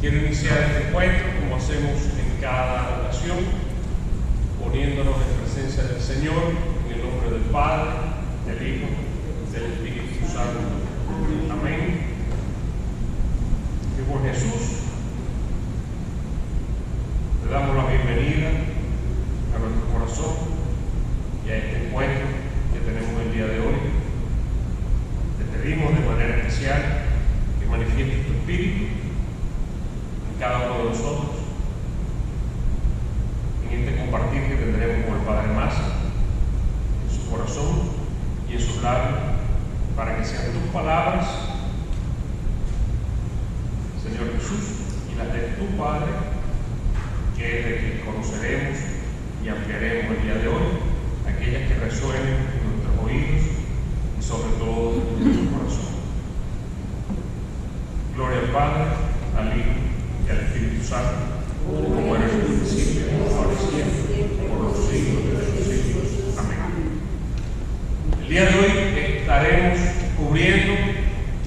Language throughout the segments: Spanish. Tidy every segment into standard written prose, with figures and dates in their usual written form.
Quiero iniciar este encuentro, como hacemos en cada ocasión, poniéndonos en presencia del Señor, en el nombre del Padre, del Hijo, del Espíritu Santo. Amén. Y por Jesús, le damos la bienvenida a nuestro corazón y a este encuentro que tenemos el día de hoy. Te pedimos de manera especial que manifiestes tu Espíritu en cada uno de nosotros, en este compartir que tendremos con el Padre Massa, en su corazón y en sus labios, para que sean tus palabras, Señor Jesús, y las de tu Padre, que es de que conoceremos y ampliaremos el día de hoy, aquellas que resuenen en nuestros oídos y sobre todo en nuestro corazón. Gloria al Padre, al Hijo y al Espíritu Santo, como era en el principio, ahora y siempre, por los siglos de los siglos. Amén. El día de hoy estaremos cubriendo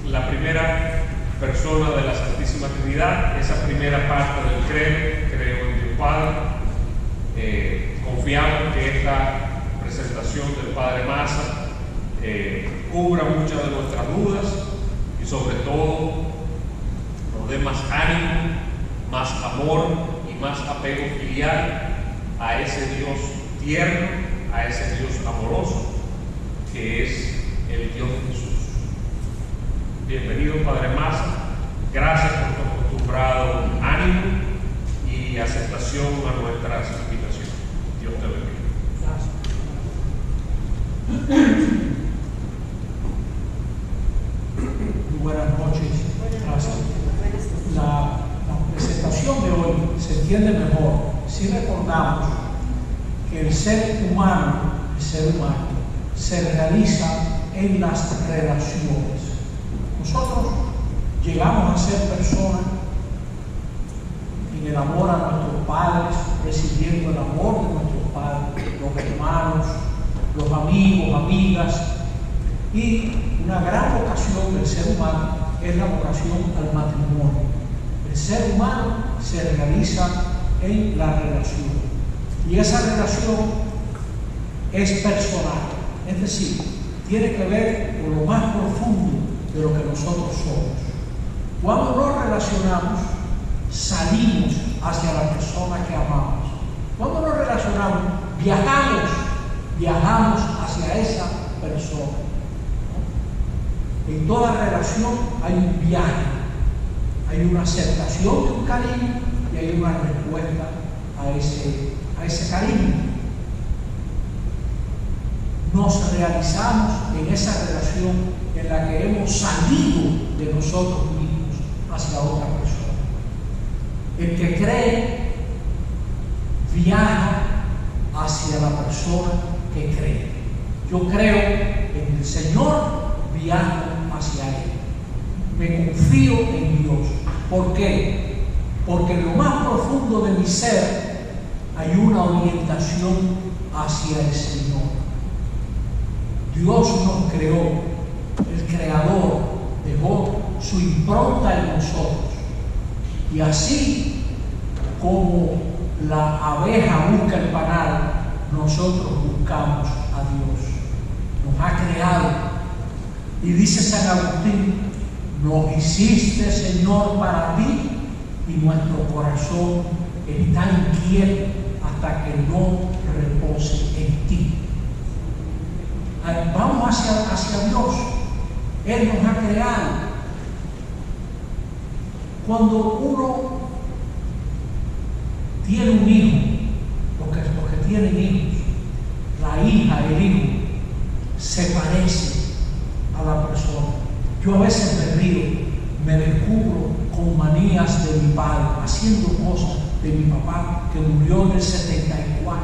la primera persona de la Santísima Trinidad, esa primera parte del credo, creo en Dios Padre. Confiamos que esta presentación del Padre Massa cubra muchas de nuestras dudas y sobre todo nos dé más ánimo, más amor y más apego filial a ese Dios tierno, a ese Dios amoroso que es el Dios de Jesús. Bienvenido, Padre Massa. Gracias por tu acostumbrado ánimo y aceptación a nuestras invitaciones. Dios te bendiga. Muy buenas noches. Gracias. La presentación de hoy se entiende mejor si recordamos que el ser humano se realiza en las relaciones. Nosotros llegamos a ser personas en el amor a nuestros padres, recibiendo el amor de nuestros padres, los hermanos, los amigos, amigas, y una gran vocación del ser humano es la vocación al matrimonio. El ser humano se realiza en la relación y esa relación es personal, es decir, tiene que ver con lo más profundo de lo que nosotros somos. Cuando nos relacionamos, salimos hacia la persona que amamos. Cuando nos relacionamos, viajamos hacia esa persona. En toda relación hay un viaje, hay una aceptación de un cariño y hay una respuesta a ese cariño. Nos realizamos en esa relación en la que hemos salido de nosotros mismos hacia otra persona. El que cree viaja hacia la persona que cree. Yo creo en el Señor, viajo hacia Él. Me confío en Dios. ¿Por qué? Porque en lo más profundo de mi ser hay una orientación hacia el Señor. Dios nos creó, el Creador dejó su impronta en nosotros. Y así como la abeja busca el panal, nosotros buscamos a Dios. Nos ha creado. Y dice San Agustín, nos hiciste, Señor, para ti, y nuestro corazón está inquieto hasta que no repose en ti. Vamos hacia Dios. Él nos ha creado. Cuando uno tiene un hijo, los que tienen hijos, la hija, el hijo, se parece a la persona. Yo a veces me río, me descubro con manías de mi padre, haciendo cosas de mi papá que murió en el 74.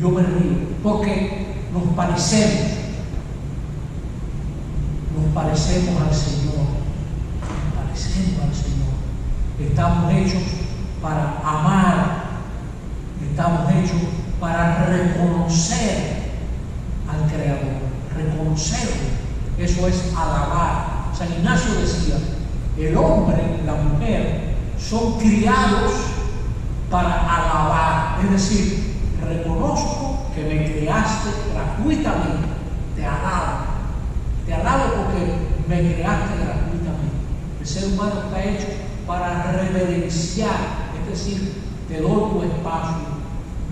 Yo me río porque nos parecemos al Señor, Estamos hechos para amar, estamos hechos para reconocer al Creador, reconocerlo. Eso es alabar. San Ignacio decía El hombre, la mujer, son criados para alabar. Es decir, reconozco que me creaste gratuitamente. Te alabo. Te alabo porque me creaste gratuitamente. El ser humano está hecho para reverenciar. Es decir, te doy tu espacio.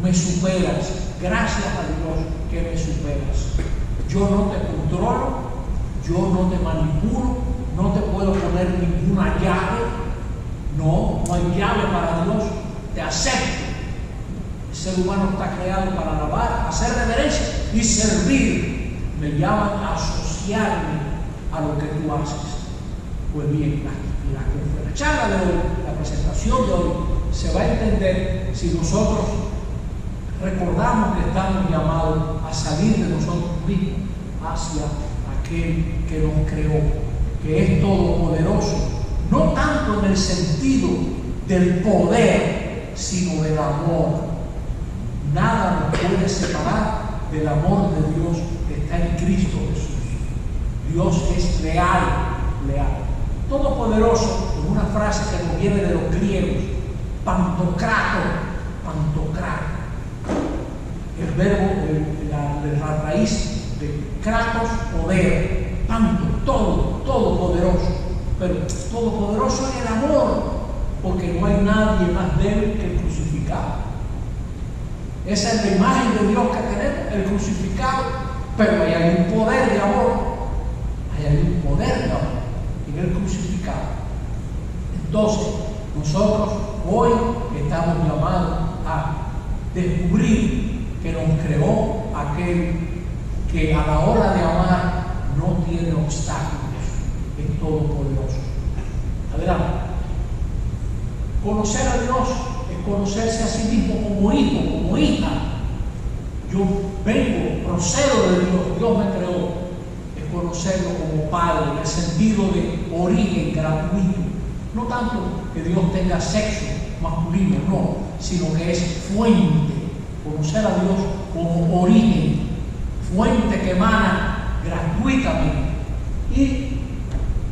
Me superas. Gracias a Dios que me superas. Yo no te controlo. Yo no te manipulo. No te puedo poner ninguna llave. No hay llave para Dios. Te acepto. El ser humano está creado para alabar, hacer reverencia y servir. Me llaman a asociarme a lo que tú haces. Pues bien, la charla de hoy, la presentación de hoy, se va a entender si nosotros recordamos que estamos llamados a salir de nosotros mismos hacia aquel que nos creó, que es todopoderoso, no tanto en el sentido del poder, sino del amor. Nada nos puede separar del amor de Dios que está en Cristo Jesús. Dios es leal. Todopoderoso, en una frase que nos viene de los griegos, pantocrato. El verbo, la raíz de kratos, poder, panto, todopoderoso. Pero todopoderoso es el amor, porque no hay nadie más débil que el crucificado. Esa es la imagen de Dios que tenemos, el crucificado, pero hay un poder de amor. Hay un poder de amor en el crucificado. Entonces, nosotros hoy estamos llamados a descubrir que nos creó aquel que a la hora de amar no tiene obstáculos, es todopoderoso. Adelante. Conocer a Dios es conocerse a sí mismo como hijo, como hija. Yo procedo de Dios, Dios me creó. Es conocerlo como padre, en el sentido de origen gratuito. No tanto que Dios tenga sexo masculino, no, sino que es fuente. Conocer a Dios como origen, fuente que emana gratuitamente. Y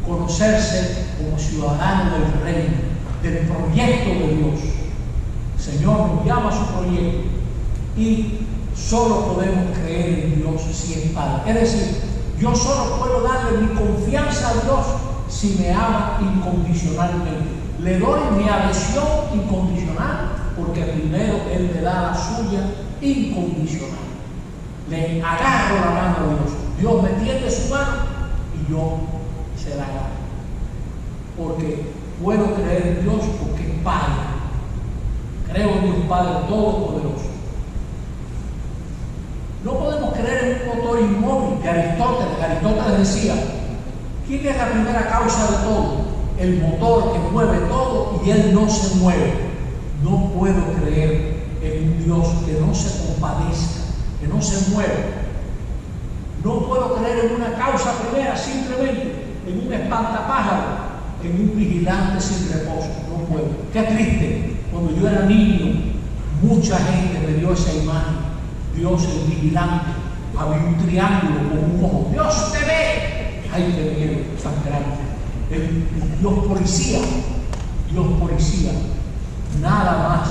conocerse como ciudadano del reino, del proyecto de Dios. El Señor nos llama a su proyecto y solo podemos creer en Dios si es Padre. Es decir, yo solo puedo darle mi confianza a Dios si me ama incondicionalmente. Le doy mi adhesión incondicional porque primero Él me da la suya incondicional. Le agarro la mano a Dios. Dios me tiende su mano y yo se la agarro. Porque puedo creer en Dios porque es Padre. Creo en Dios Padre Todopoderoso. No podemos creer en un motor inmóvil de Aristóteles. Aristóteles decía, ¿quién es la primera causa de todo? El motor que mueve todo y él no se mueve. No puedo creer en un Dios que no se compadezca, que no se mueve. No puedo creer en una causa primera, simplemente en un espantapájaro, en un vigilante sin reposo. No puedo. Qué triste. Cuando yo era niño, mucha gente me dio esa imagen. Dios el vigilante. Había un triángulo con un ojo. ¡Dios te ve! ¡Ay, qué miedo tan grande! El Dios policía. Dios policía. Nada más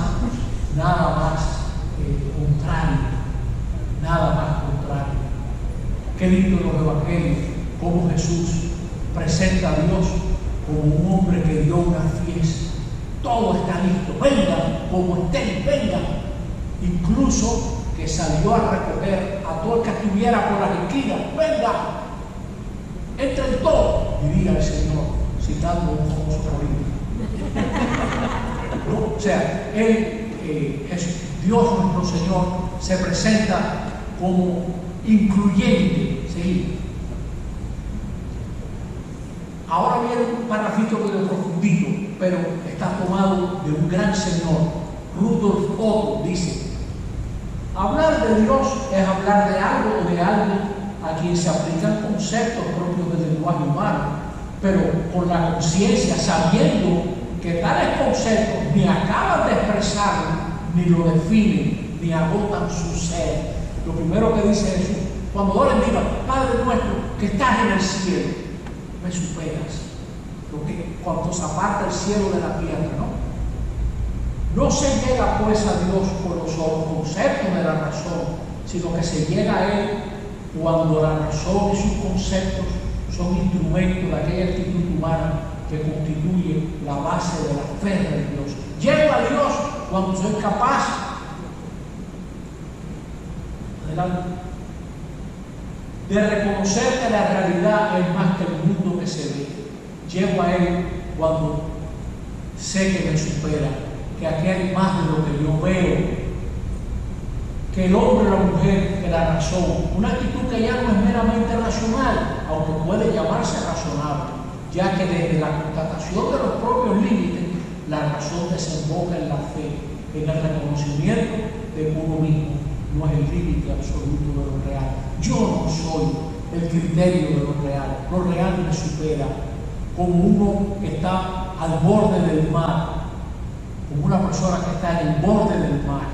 contrario. Nada más contrario. Qué lindo los evangelios, cómo Jesús presenta a Dios como un hombre que dio una fiesta. Todo está listo, vengan como estén, vengan. Incluso que salió a recoger a todo el que estuviera por las esquinas, vengan, entren todos, diría el Señor, citando un famoso político. ¿No? O sea, Dios nuestro Señor se presenta como incluyente. ¿Sí? Ahora viene un parrafito que lo profundito, pero está tomado de un gran señor, Rudolf Otto, dice: hablar de Dios es hablar de algo o de alguien a quien se aplican conceptos propios del lenguaje humano, pero con la conciencia, sabiendo que tales conceptos ni acaban de expresarlo, ni lo definen, ni agotan su ser. Lo primero que dice Jesús, cuando oren, digan: Padre nuestro que estás en el cielo, me superas. cuantos aparta el cielo de la tierra, ¿no? No se llega pues a Dios por los conceptos de la razón, sino que se llega a Él cuando la razón y sus conceptos son instrumentos de aquella actitud humana que constituye la base de la fe de Dios. Llego a Dios cuando soy capaz, adelante, de reconocer que la realidad es más que el mundo que se ve. Llego a Él cuando sé que me supera, que aquí hay más de lo que yo veo, que el hombre, la mujer, que la razón, una actitud que ya no es meramente racional, aunque puede llamarse razonable, ya que desde la constatación de los propios límites, la razón desemboca en la fe, en el reconocimiento de que uno mismo no es el límite absoluto de lo real. Yo no soy el criterio de lo real me supera, como uno que está al borde del mar, como una persona que está en el borde del mar,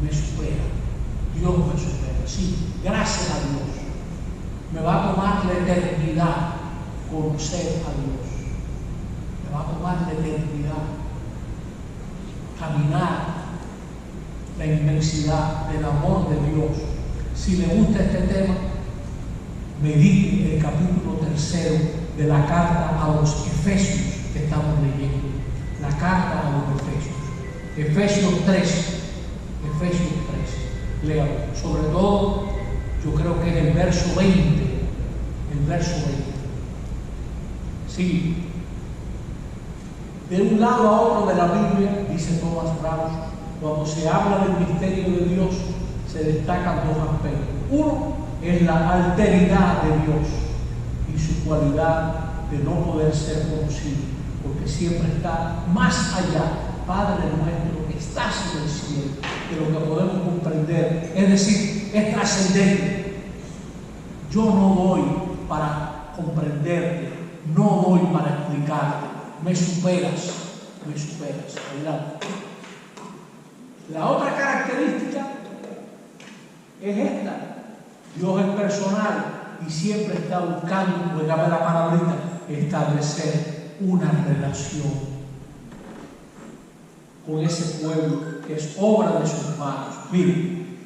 me supera. Dios me supera. Sí, gracias a Dios. Me va a tomar la eternidad conocer a Dios. Me va a tomar la eternidad caminar la inmensidad del amor de Dios. Si le gusta este tema, medite el capítulo 3 de la carta a los Efesios que estamos leyendo. La carta a los Efesios. Efesios 3. Léalo. Sobre todo, yo creo que es el verso 20. El verso 20. Sí. De un lado a otro de la Biblia, dice Thomas Brown, cuando se habla del misterio de Dios, se destacan dos aspectos. Uno es la alteridad de Dios y su cualidad de no poder ser conocido, porque siempre está más allá. Padre nuestro que estás en el cielo, de lo que podemos comprender, es decir, es trascendente. Yo no doy para comprenderte, no doy para explicarte, me superas. Adelante. La otra característica es esta: Dios es personal y siempre está buscando, dígame la palabrita, establecer una relación con ese pueblo que es obra de sus manos. Miren,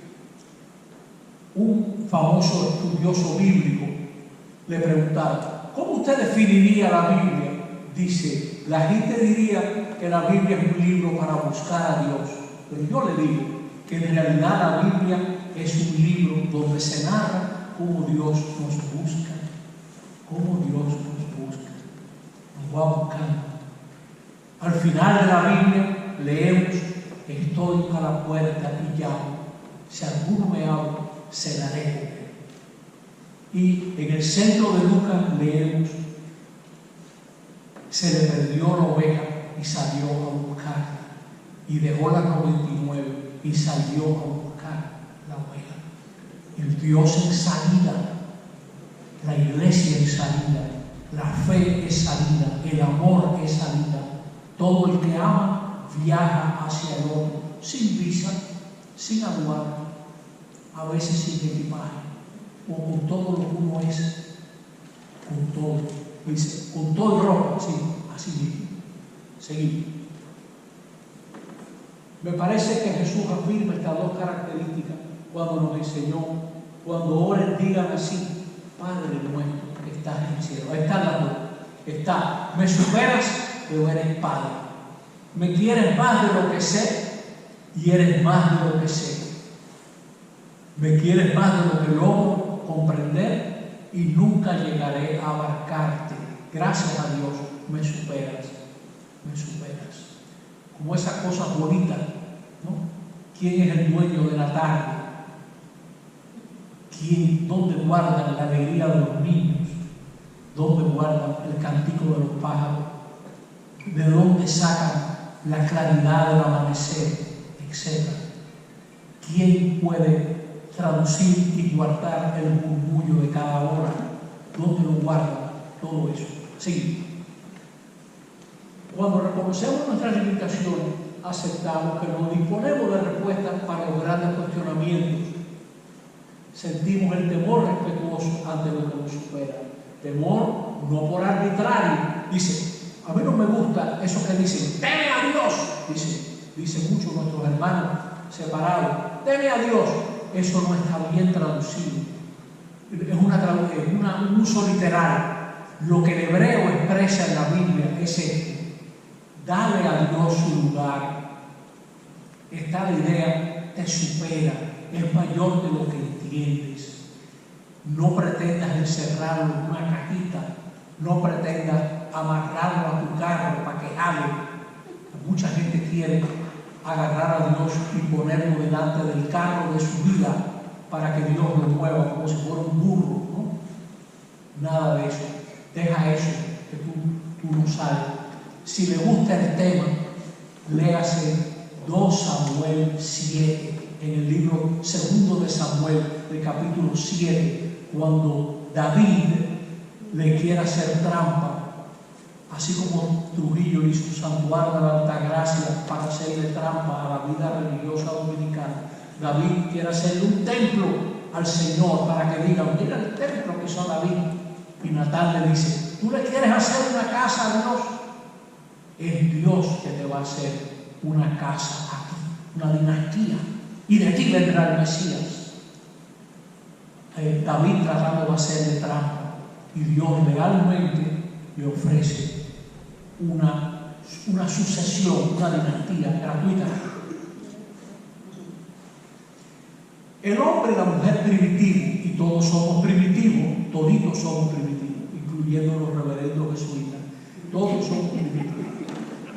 un famoso estudioso bíblico le preguntaba: ¿cómo usted definiría la Biblia? Dice, la gente diría que la Biblia es un libro para buscar a Dios, pero yo le digo que en realidad la Biblia es un libro donde se narra cómo Dios nos busca, nos va buscando. Al final de la Biblia leemos: estoy a la puerta y llamo, si alguno me abre, cenaré. Y en el centro de Lucas leemos: se le perdió la oveja y salió a buscarla, y dejó las 99 y salió a buscar la oveja. El Dios en salida, la iglesia en salida, la fe es salida, el amor es salida. Todo el que ama viaja hacia el otro, sin visa, sin aduana, a veces sin equipaje, o con todo lo que uno es, con todo. Dice, con todo el rojo, sí, así mismo. Seguimos. Me parece que Jesús afirma estas dos características cuando nos enseñó: cuando oren, digan así: Padre nuestro que estás en el cielo. Ahí está la dos. Está, me superas, pero eres Padre. Me quieres más de lo que sé y eres más de lo que sé. Me quieres más de lo que logro comprender y nunca llegaré a abarcarte. Gracias a Dios me superas. Como esas cosas bonitas, ¿no? ¿Quién es el dueño de la tarde? ¿Dónde guardan la alegría de los niños? ¿Dónde guardan el cantico de los pájaros? ¿De dónde sacan la claridad del amanecer? Etcétera. ¿Quién puede traducir y guardar el murmullo de cada hora? ¿Dónde lo guardan todo eso? Sí. Cuando reconocemos nuestras limitaciones, aceptamos que no disponemos de respuestas para los grandes cuestionamientos. Sentimos el temor respetuoso ante lo que nos supera. Temor no por arbitrario, Dice, a mí no me gusta eso que dicen, teme a Dios. Dice muchos de nuestros hermanos separados, teme a Dios. Eso no está bien traducido. Es un uso literal. Lo que el hebreo expresa en la Biblia es esto: dale a Dios su lugar. Esta idea te supera, es mayor de lo que entiendes. No pretendas encerrarlo en una cajita, no pretendas amarrarlo a tu carro para que jale. Mucha gente quiere agarrar a Dios y ponerlo delante del carro de su vida para que Dios lo mueva como si fuera un burro, ¿no? Nada de eso. Deja eso que tú no sabes. Si le gusta el tema, léase 2 Samuel 7, en el libro 2 de Samuel, del capítulo 7, cuando David le quiere hacer trampa, así como Trujillo hizo un santuario de la Altagracia para hacerle trampa a la vida religiosa dominicana. David quiere hacerle un templo al Señor para que digan, mira el templo que hizo David. Y Natán le dice, ¿tú le quieres hacer una casa a Dios? Es Dios que te va a hacer una casa aquí, una dinastía. Y de aquí vendrá el Mesías. David tratando de hacerle trampa. Y Dios legalmente le ofrece una sucesión, una dinastía gratuita. El hombre y la mujer primitivos, y todos somos primitivos, toditos somos primitivos, incluyendo los reverendos jesuitas, todos somos primitivos.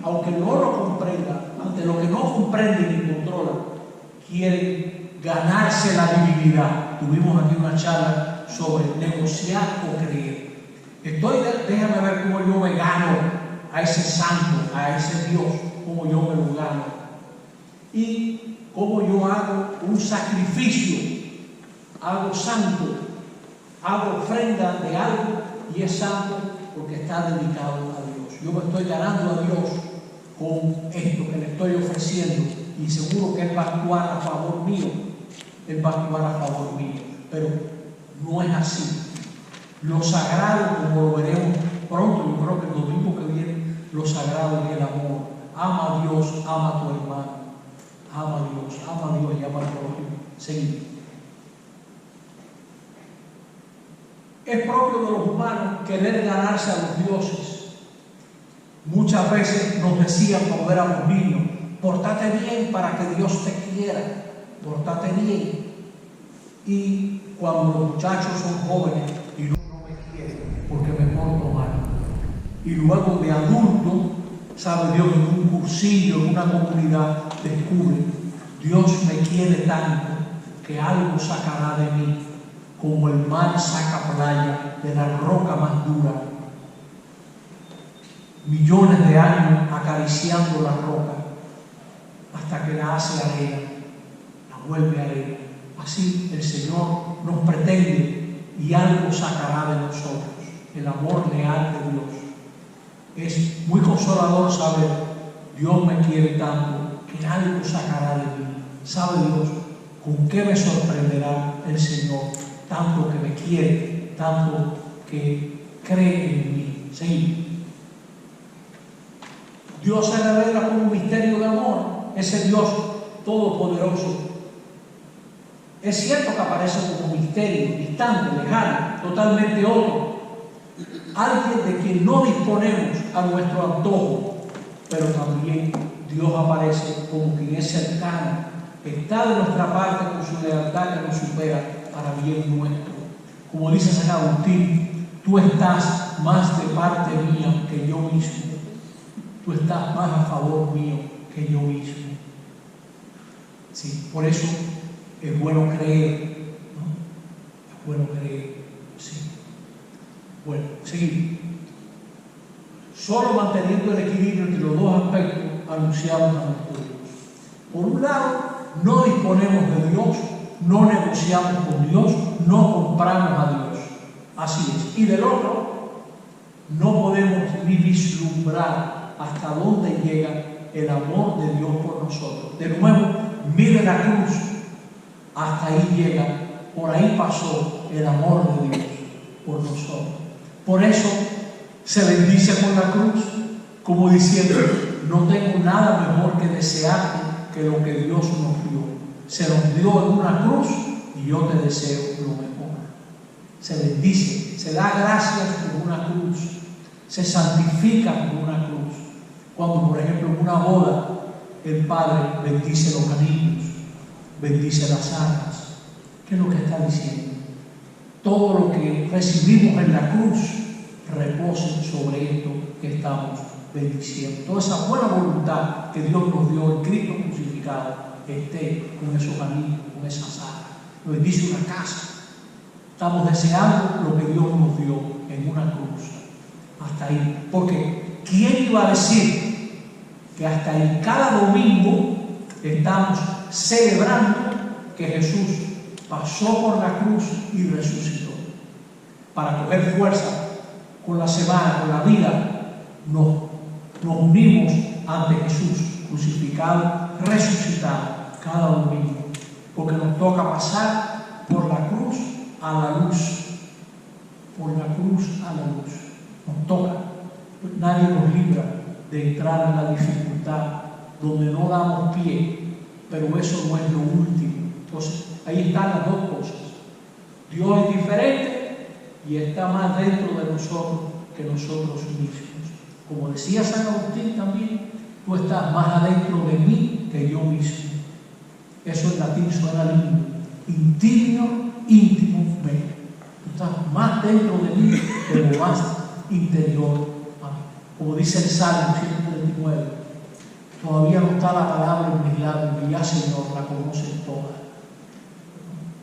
Aunque no lo comprendan, ante lo que no comprenden ni controlan, quieren ganarse la divinidad. Tuvimos aquí una charla sobre negociar o creer. Déjame ver cómo yo me gano a ese santo, a ese Dios, cómo yo me lo gano. Y cómo yo hago un sacrificio, hago santo, hago ofrenda de algo y es santo porque está dedicado a Dios. Yo me estoy ganando a Dios con esto que le estoy ofreciendo y seguro que Él va a actuar a favor mío. Él va a actuar a favor mío. Pero no es así. Lo sagrado, como lo veremos pronto, yo creo que el domingo que viene, lo sagrado es el amor. Ama a Dios, ama a tu hermano. Ama a Dios y ama al prójimo. Seguimos. Es propio de los humanos querer ganarse a los dioses. Muchas veces nos decían cuando éramos niños, pórtate bien para que Dios te quiera, pórtate bien. Y cuando los muchachos son jóvenes y no me quieren porque me porto mal. Y luego de adulto, sabe Dios, en un cursillo, en una comunidad, descubre, Dios me quiere tanto que algo sacará de mí, como el mar saca playa de la roca más dura. Millones de años acariciando la roca hasta que la hace arena, la vuelve arena. Así el Señor nos pretende y algo sacará de nosotros, el amor leal de Dios. Es muy consolador saber, Dios me quiere tanto que algo sacará de mí. ¿Sabe Dios con qué me sorprenderá el Señor? Tanto que me quiere, tanto que cree en mí. ¿Sí? Dios se revela como un misterio de amor, ese Dios todopoderoso. Es cierto que aparece como misterio, distante, lejano, totalmente otro. Alguien de quien no disponemos a nuestro antojo, pero también Dios aparece como quien es cercano, está de nuestra parte con su lealtad que nos supera para bien nuestro. Como dice San Agustín, tú estás más de parte mía que yo mismo. Tú estás más a favor mío que yo mismo. Sí, por eso es bueno creer, ¿no? Es bueno creer, sí. Bueno, seguimos. Solo manteniendo el equilibrio entre los dos aspectos anunciados a nuestro Dios. Por un lado, no disponemos de Dios, no negociamos con Dios, no compramos a Dios. Así es. Y del otro, no podemos ni vislumbrar hasta dónde llega el amor de Dios por nosotros. De nuevo, mire la cruz. Hasta ahí llega, por ahí pasó el amor de Dios por nosotros. Por eso, Se bendice con la cruz, como diciendo, no tengo nada mejor que desearte que lo que Dios nos dio. Se nos dio en una cruz y yo te deseo lo mejor. Se bendice, se da gracias con una cruz, se santifica con una cruz. Cuando, por ejemplo, en una boda, el padre bendice los anillos, bendice las armas. ¿Qué es lo que está diciendo? Todo lo que recibimos en la cruz repose sobre esto que estamos bendiciendo. Toda esa buena voluntad que Dios nos dio en Cristo crucificado esté con esos anillos, con esas armas. Nos bendice una casa. Estamos deseando lo que Dios nos dio en una cruz. Hasta ahí. Porque ¿quién iba a decir que hasta ahí cada domingo estamos celebrando que Jesús pasó por la cruz y resucitó? Para coger fuerza con la semana, con la vida, nos unimos ante Jesús crucificado, resucitado cada domingo. Porque nos toca pasar por la cruz a la luz. Por la cruz a la luz. Nos toca. Nadie nos libra de entrar en la dificultad donde no damos pie, pero eso no es lo último. Entonces, ahí están las dos cosas. Dios es diferente y está más dentro de nosotros que nosotros mismos. Como decía San Agustín también, tú estás más adentro de mí que yo mismo. Eso en latín suena lindo. Intimio, íntimo me. Tú estás más dentro de mí que lo más interior. Como dice el Salmo 139, todavía no está la palabra en mis labios, y ya, Señor, la conocen todas.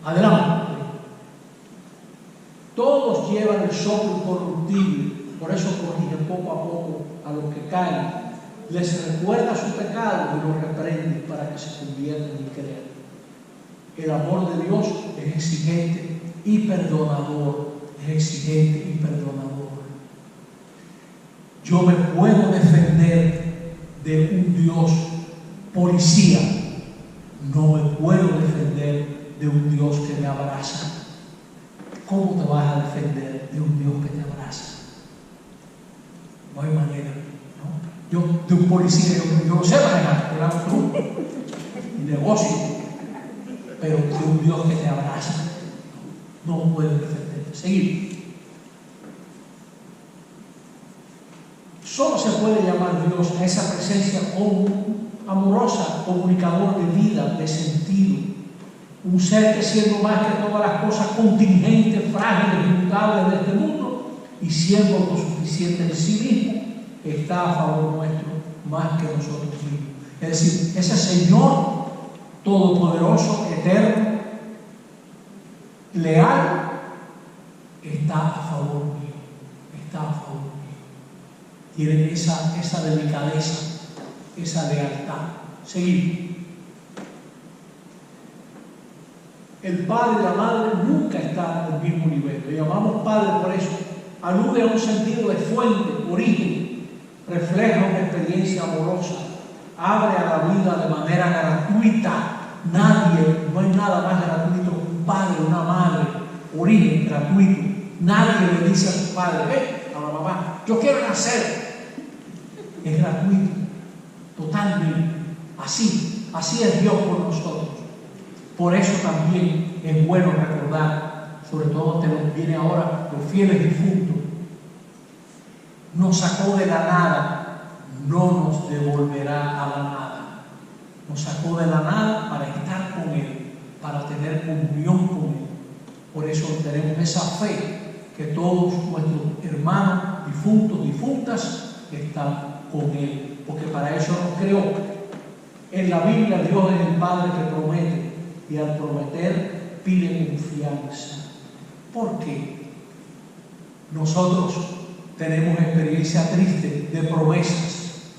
Adelante. Todos llevan el soplo incorruptible, por eso corrige poco a poco a los que caen. Les recuerda su pecado y los reprende para que se conviertan y crean. El amor de Dios es exigente y perdonador. Es exigente y perdonador. Yo me puedo defender de un Dios policía. No me puedo defender de un Dios que me abraza. ¿Cómo te vas a defender de un Dios que te abraza? No hay manera, ¿no? Yo, de un policía, yo no sé manejar, te hago tú, mi negocio, pero de un Dios que te abraza, no puedo defenderte. Seguimos. Solo se puede llamar Dios a esa presencia amorosa, comunicador de vida, de sentido. Un ser que, siendo más que todas las cosas contingentes, frágiles, inmutables de este mundo, y siendo autosuficiente en sí mismo, está a favor nuestro más que nosotros mismos. Es decir, ese Señor todopoderoso, eterno, leal, está a favor mío. Está a favor mío. Tienen esa delicadeza, esa lealtad. Seguimos. El padre y la madre nunca están al mismo nivel. Le llamamos padre por eso. Alude a un sentido de fuente, origen, refleja una experiencia amorosa, abre a la vida de manera gratuita. No hay nada más gratuito que un padre, una madre, origen gratuito. Nadie le dice a su padre, a la mamá, yo quiero nacer. Es gratuito, totalmente. Así es Dios con nosotros. Por eso también es bueno recordar, sobre todo te lo viene ahora, los fieles difuntos. Nos sacó de la nada, no nos devolverá a la nada. Nos sacó de la nada para estar con Él, para tener comunión con Él. Por eso tenemos esa fe que todos nuestros hermanos difuntos, difuntas, están con Él, porque para eso nos creó. En la Biblia Dios es el Padre que promete, y al prometer pide confianza. ¿Por qué? Nosotros tenemos experiencia triste de promesas,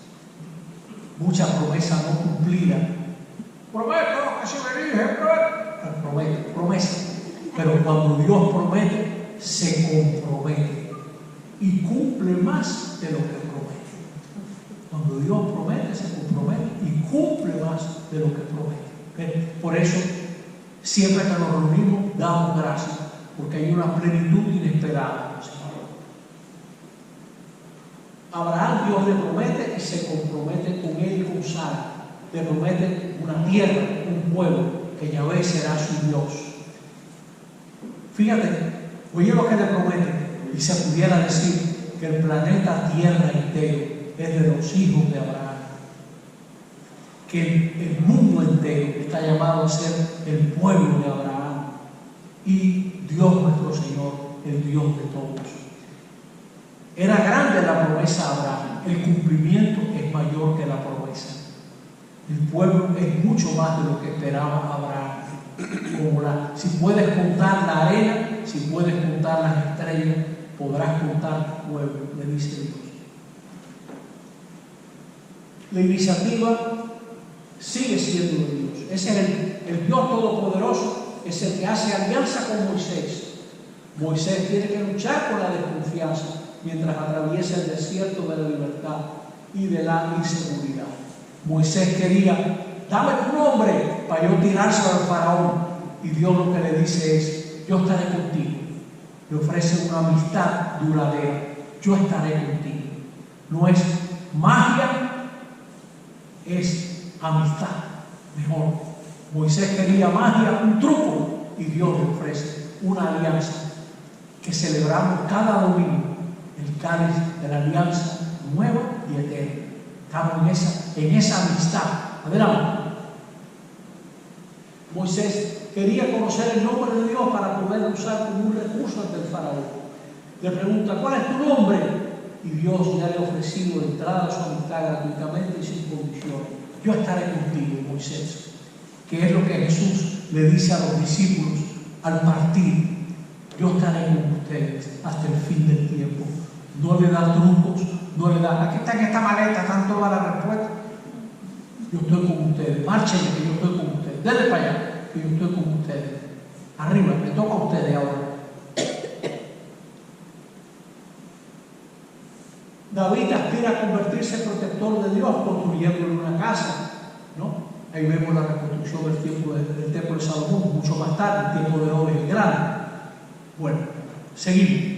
muchas promesas no cumplidas. Prometo, así me dije, prometo, promesa. Pero cuando Dios promete, se compromete y cumple más de lo que promete. Cuando Dios promete, se compromete y cumple más de lo que promete. Por eso, siempre que nos reunimos, damos gracias, porque hay una plenitud inesperada, Señor. Abraham, Dios le promete y se compromete con él y con Sara. Le promete una tierra, un pueblo, que Yahvé será su Dios. Fíjate, oye lo que le promete, y se pudiera decir que el planeta Tierra entero es de los hijos de Abraham. Que el mundo entero está llamado a ser el pueblo de Abraham. Y Dios nuestro Señor, el Dios de todos. Era grande la promesa a Abraham, el cumplimiento es mayor que la promesa. El pueblo es mucho más de lo que esperaba Abraham. Si puedes contar la arena, si puedes contar las estrellas, podrás contar tu pueblo, le dice Dios. La iniciativa sigue siendo de Dios. Ese es el Dios Todopoderoso, es el que hace alianza con Moisés. Moisés tiene que luchar con la desconfianza mientras atraviesa el desierto de la libertad y de la inseguridad. Moisés quería, dame tu nombre para yo tirárselo al faraón. Y Dios lo que le dice es, yo estaré contigo. Le ofrece una amistad duradera. Yo estaré contigo. No es magia, es amistad. Mejor. Moisés quería magia, un truco. Y Dios le ofrece una alianza que celebramos cada domingo. El cáliz de la alianza nueva y eterna. Estamos en esa amistad. Adelante. Moisés quería conocer el nombre de Dios para poderlo usar como un recurso ante el faraón. Le pregunta, ¿cuál es tu nombre? Y Dios ya le ha ofrecido entrada a su amistad gratuitamente y sin condiciones. Yo estaré contigo, Moisés. Que es lo que Jesús le dice a los discípulos al partir. Yo estaré con ustedes hasta el fin del tiempo. No le da trucos, no le da, aquí está en esta maleta, están todas las respuestas. Yo estoy con ustedes, marchen que yo estoy con ustedes, denle para allá, que yo estoy con ustedes. Arriba, me toca a ustedes ahora. David aspira a convertirse en protector de Dios construyéndole una casa, ¿no? Ahí vemos la reconstrucción del templo de Salomón, mucho más tarde, el tiempo de Herodes el Grande. Bueno, seguimos.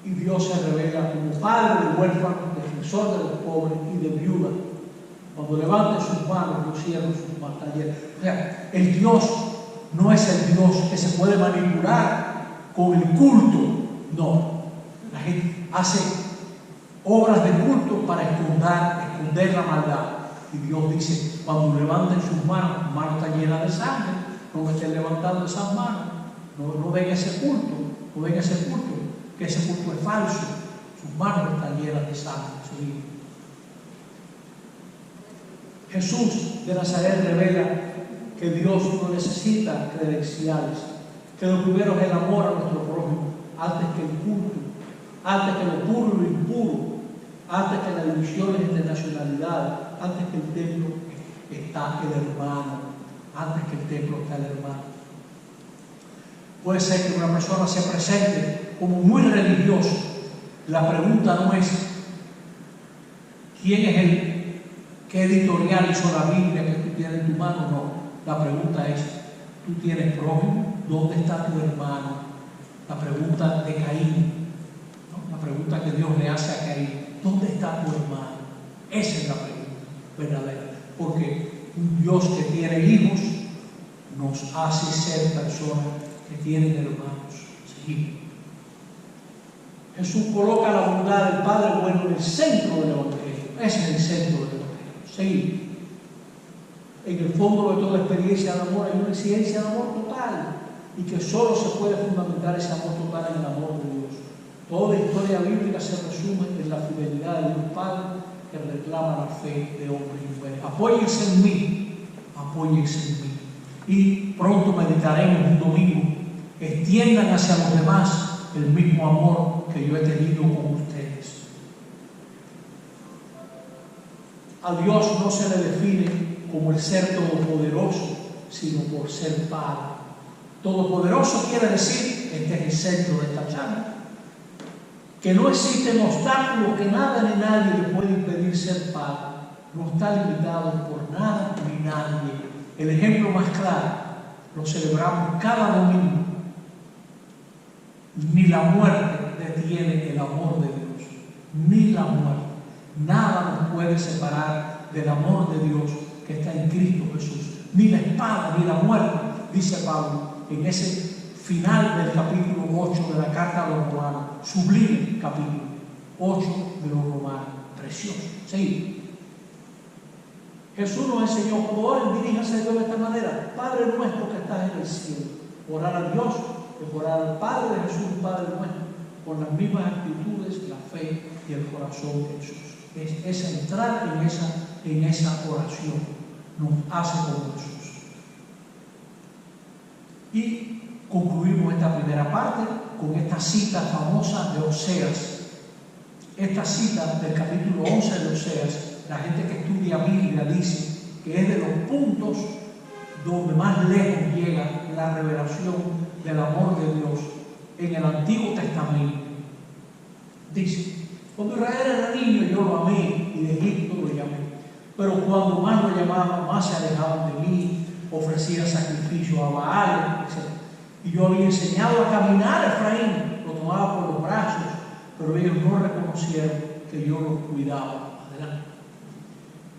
Y Dios se revela como padre de huérfanos, defensor de los pobres y de viudas. Cuando levante sus manos, yo cierro sus talleres. O sea, el Dios no es el Dios que se puede manipular con el culto. No. La gente hace obras de culto para esconder la maldad. Y Dios dice, cuando levanten sus manos, tu mano está llena de sangre, no estén levantando esas manos. No ven ese culto, no ven ese culto. Que ese culto es falso, sus manos están llenas de sangre. Jesús de Nazaret revela que Dios no necesita credenciales, que lo primero es el amor a nuestro prójimo, antes que el culto, antes que lo puro y lo impuro, antes que las divisiones entre nacionalidades, antes que el templo está el hermano, antes que el templo está el hermano. Puede ser que una persona se presente como muy religioso. La pregunta no es quién es qué editorial hizo la Biblia que tú tienes en tu mano, no. La pregunta es, ¿tú tienes prójimo? ¿Dónde está tu hermano? La pregunta de Caín, ¿no? La pregunta que Dios le hace a Caín, ¿dónde está tu hermano? Esa es la pregunta verdadera. Porque un Dios que tiene hijos nos hace ser personas que tienen hermanos. Sí. Jesús coloca la bondad del Padre bueno en el centro del Evangelio. Ese es el centro del Evangelio. Sí. En el fondo de toda experiencia de amor hay una exigencia de amor total y que solo se puede fundamentar ese amor total en el amor de Dios. Toda historia bíblica se resume en la fidelidad de Dios Padre que reclama la fe de hombres y mujeres. Apóyense en mí, apóyense en mí. Y pronto meditaremos un domingo. Extiendan hacia los demás el mismo amor que yo he tenido con ustedes. A Dios no se le define como el ser todopoderoso, sino por ser Padre. Todopoderoso quiere decir, este es el centro de esta charla, que no existen obstáculos que nada ni nadie le puede impedir ser Padre. No está limitado por nada ni nadie. El ejemplo más claro lo celebramos cada domingo. Ni la muerte detiene el amor de Dios. ni la muerte. Nada nos puede separar del amor de Dios que está en Cristo Jesús. Ni la espada, ni la muerte, dice Pablo en ese final del capítulo 8 de la carta a los Romanos. Sublime capítulo 8 de los Romanos. Precioso. Seguimos. Jesús nos enseñó, cuando oren, diríjanse a Dios de esta manera: Padre nuestro que estás en el cielo. Orar a Dios es orar al Padre de Jesús, Padre nuestro, con las mismas actitudes, la fe y el corazón de Jesús. Es entrar en esa oración, nos hace como Jesús. Y concluimos esta primera parte con esta cita famosa de Oseas. Esta cita del capítulo 11 de Oseas, la gente que estudia Biblia dice que es de los puntos donde más lejos llega la revelación del amor de Dios en el Antiguo Testamento. Dice: cuando Israel era niño yo lo amé y de Egipto lo llamé, pero cuando más lo llamaban, más se alejaban de mí, ofrecía sacrificio a Baal, etc. Y yo había enseñado a caminar a Efraín, lo tomaba por los brazos, pero ellos no reconocieron que yo los cuidaba. Adelante.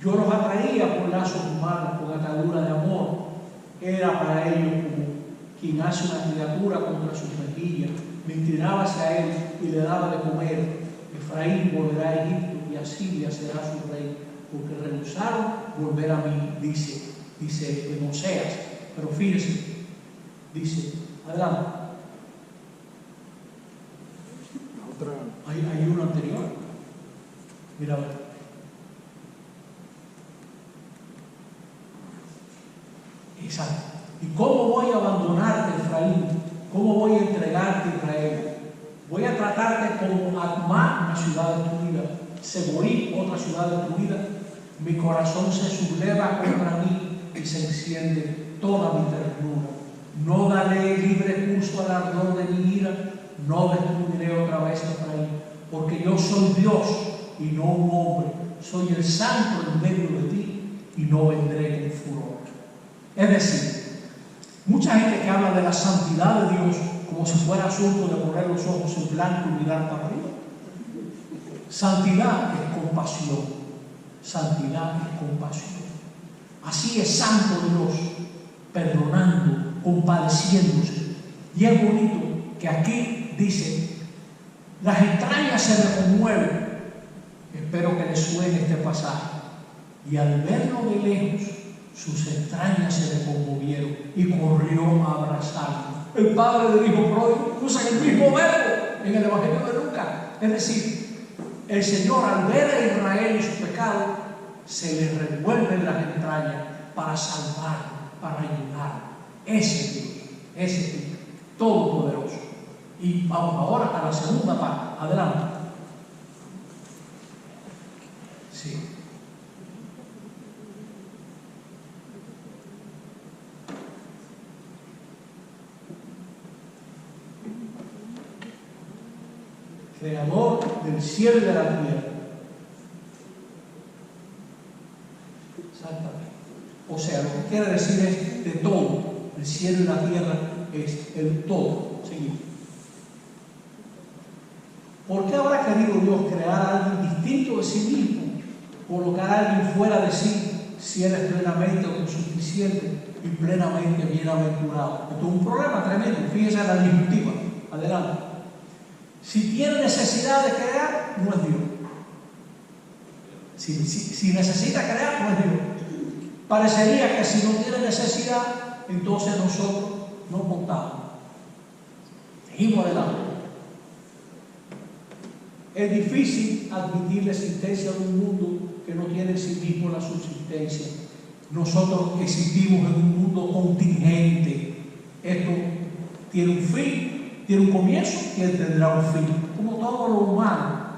Yo los atraía por lazos humanos, con atadura de amor. Era para ellos como quien hace una criatura contra sus mejillas. Me inclinaba hacia él y le daba de comer. Efraín volverá a Egipto y Asiria será su rey, porque rehusaron volver a mí, dice en Oseas. Pero fíjense, dice, adelante. Hay uno anterior. Mira, a ver. Exacto. ¿Y cómo voy a abandonarte, Efraín? ¿Cómo voy a entregarte, Israel? Voy a tratarte como Admá, una ciudad destruida, Seboim, otra ciudad destruida. Mi corazón se subleva contra mí y se enciende toda mi ternura. No daré libre curso al ardor de mi ira, no destruiré otra vez a Efraín, porque yo soy Dios y no un hombre, soy el santo en medio de ti y no vendré con furor. Es decir, mucha gente que habla de la santidad de Dios como si fuera asunto de poner los ojos en blanco y mirar para arriba. Santidad es compasión. Santidad es compasión. Así es santo Dios, perdonando, compadeciéndose. Y es bonito que aquí dice: las entrañas se me conmueven. Espero que les suene este pasaje. Y al verlo de lejos, sus entrañas se le conmovieron y corrió a abrazarlo. El padre del hijo pródigo usa el mismo verbo en el Evangelio de Lucas. Es decir, el Señor, al ver a Israel y su pecado, se le revuelven las entrañas para salvarlo, para ayudarlo. Ese Dios, todopoderoso. Y vamos ahora a la segunda parte. Adelante. Sí. Creador del cielo y de la tierra. Exactamente. O sea, lo que quiere decir es de todo. El cielo y la tierra es el todo. Seguimos. ¿Por qué habrá querido Dios crear a alguien distinto de sí mismo? Colocar a alguien fuera de sí, si Él es plenamente autosuficiente y plenamente bienaventurado. Esto es un problema tremendo. Fíjense en la disyuntiva. Adelante. Si tiene necesidad de crear, no es Dios. Si necesita crear, no es Dios. Parecería que si no tiene necesidad, entonces nosotros no contamos. Seguimos adelante. Es difícil admitir la existencia de un mundo que no tiene en sí mismo la subsistencia. Nosotros existimos en un mundo contingente. Esto tiene un fin. Tiene un comienzo y él tendrá un fin, como todo lo humano,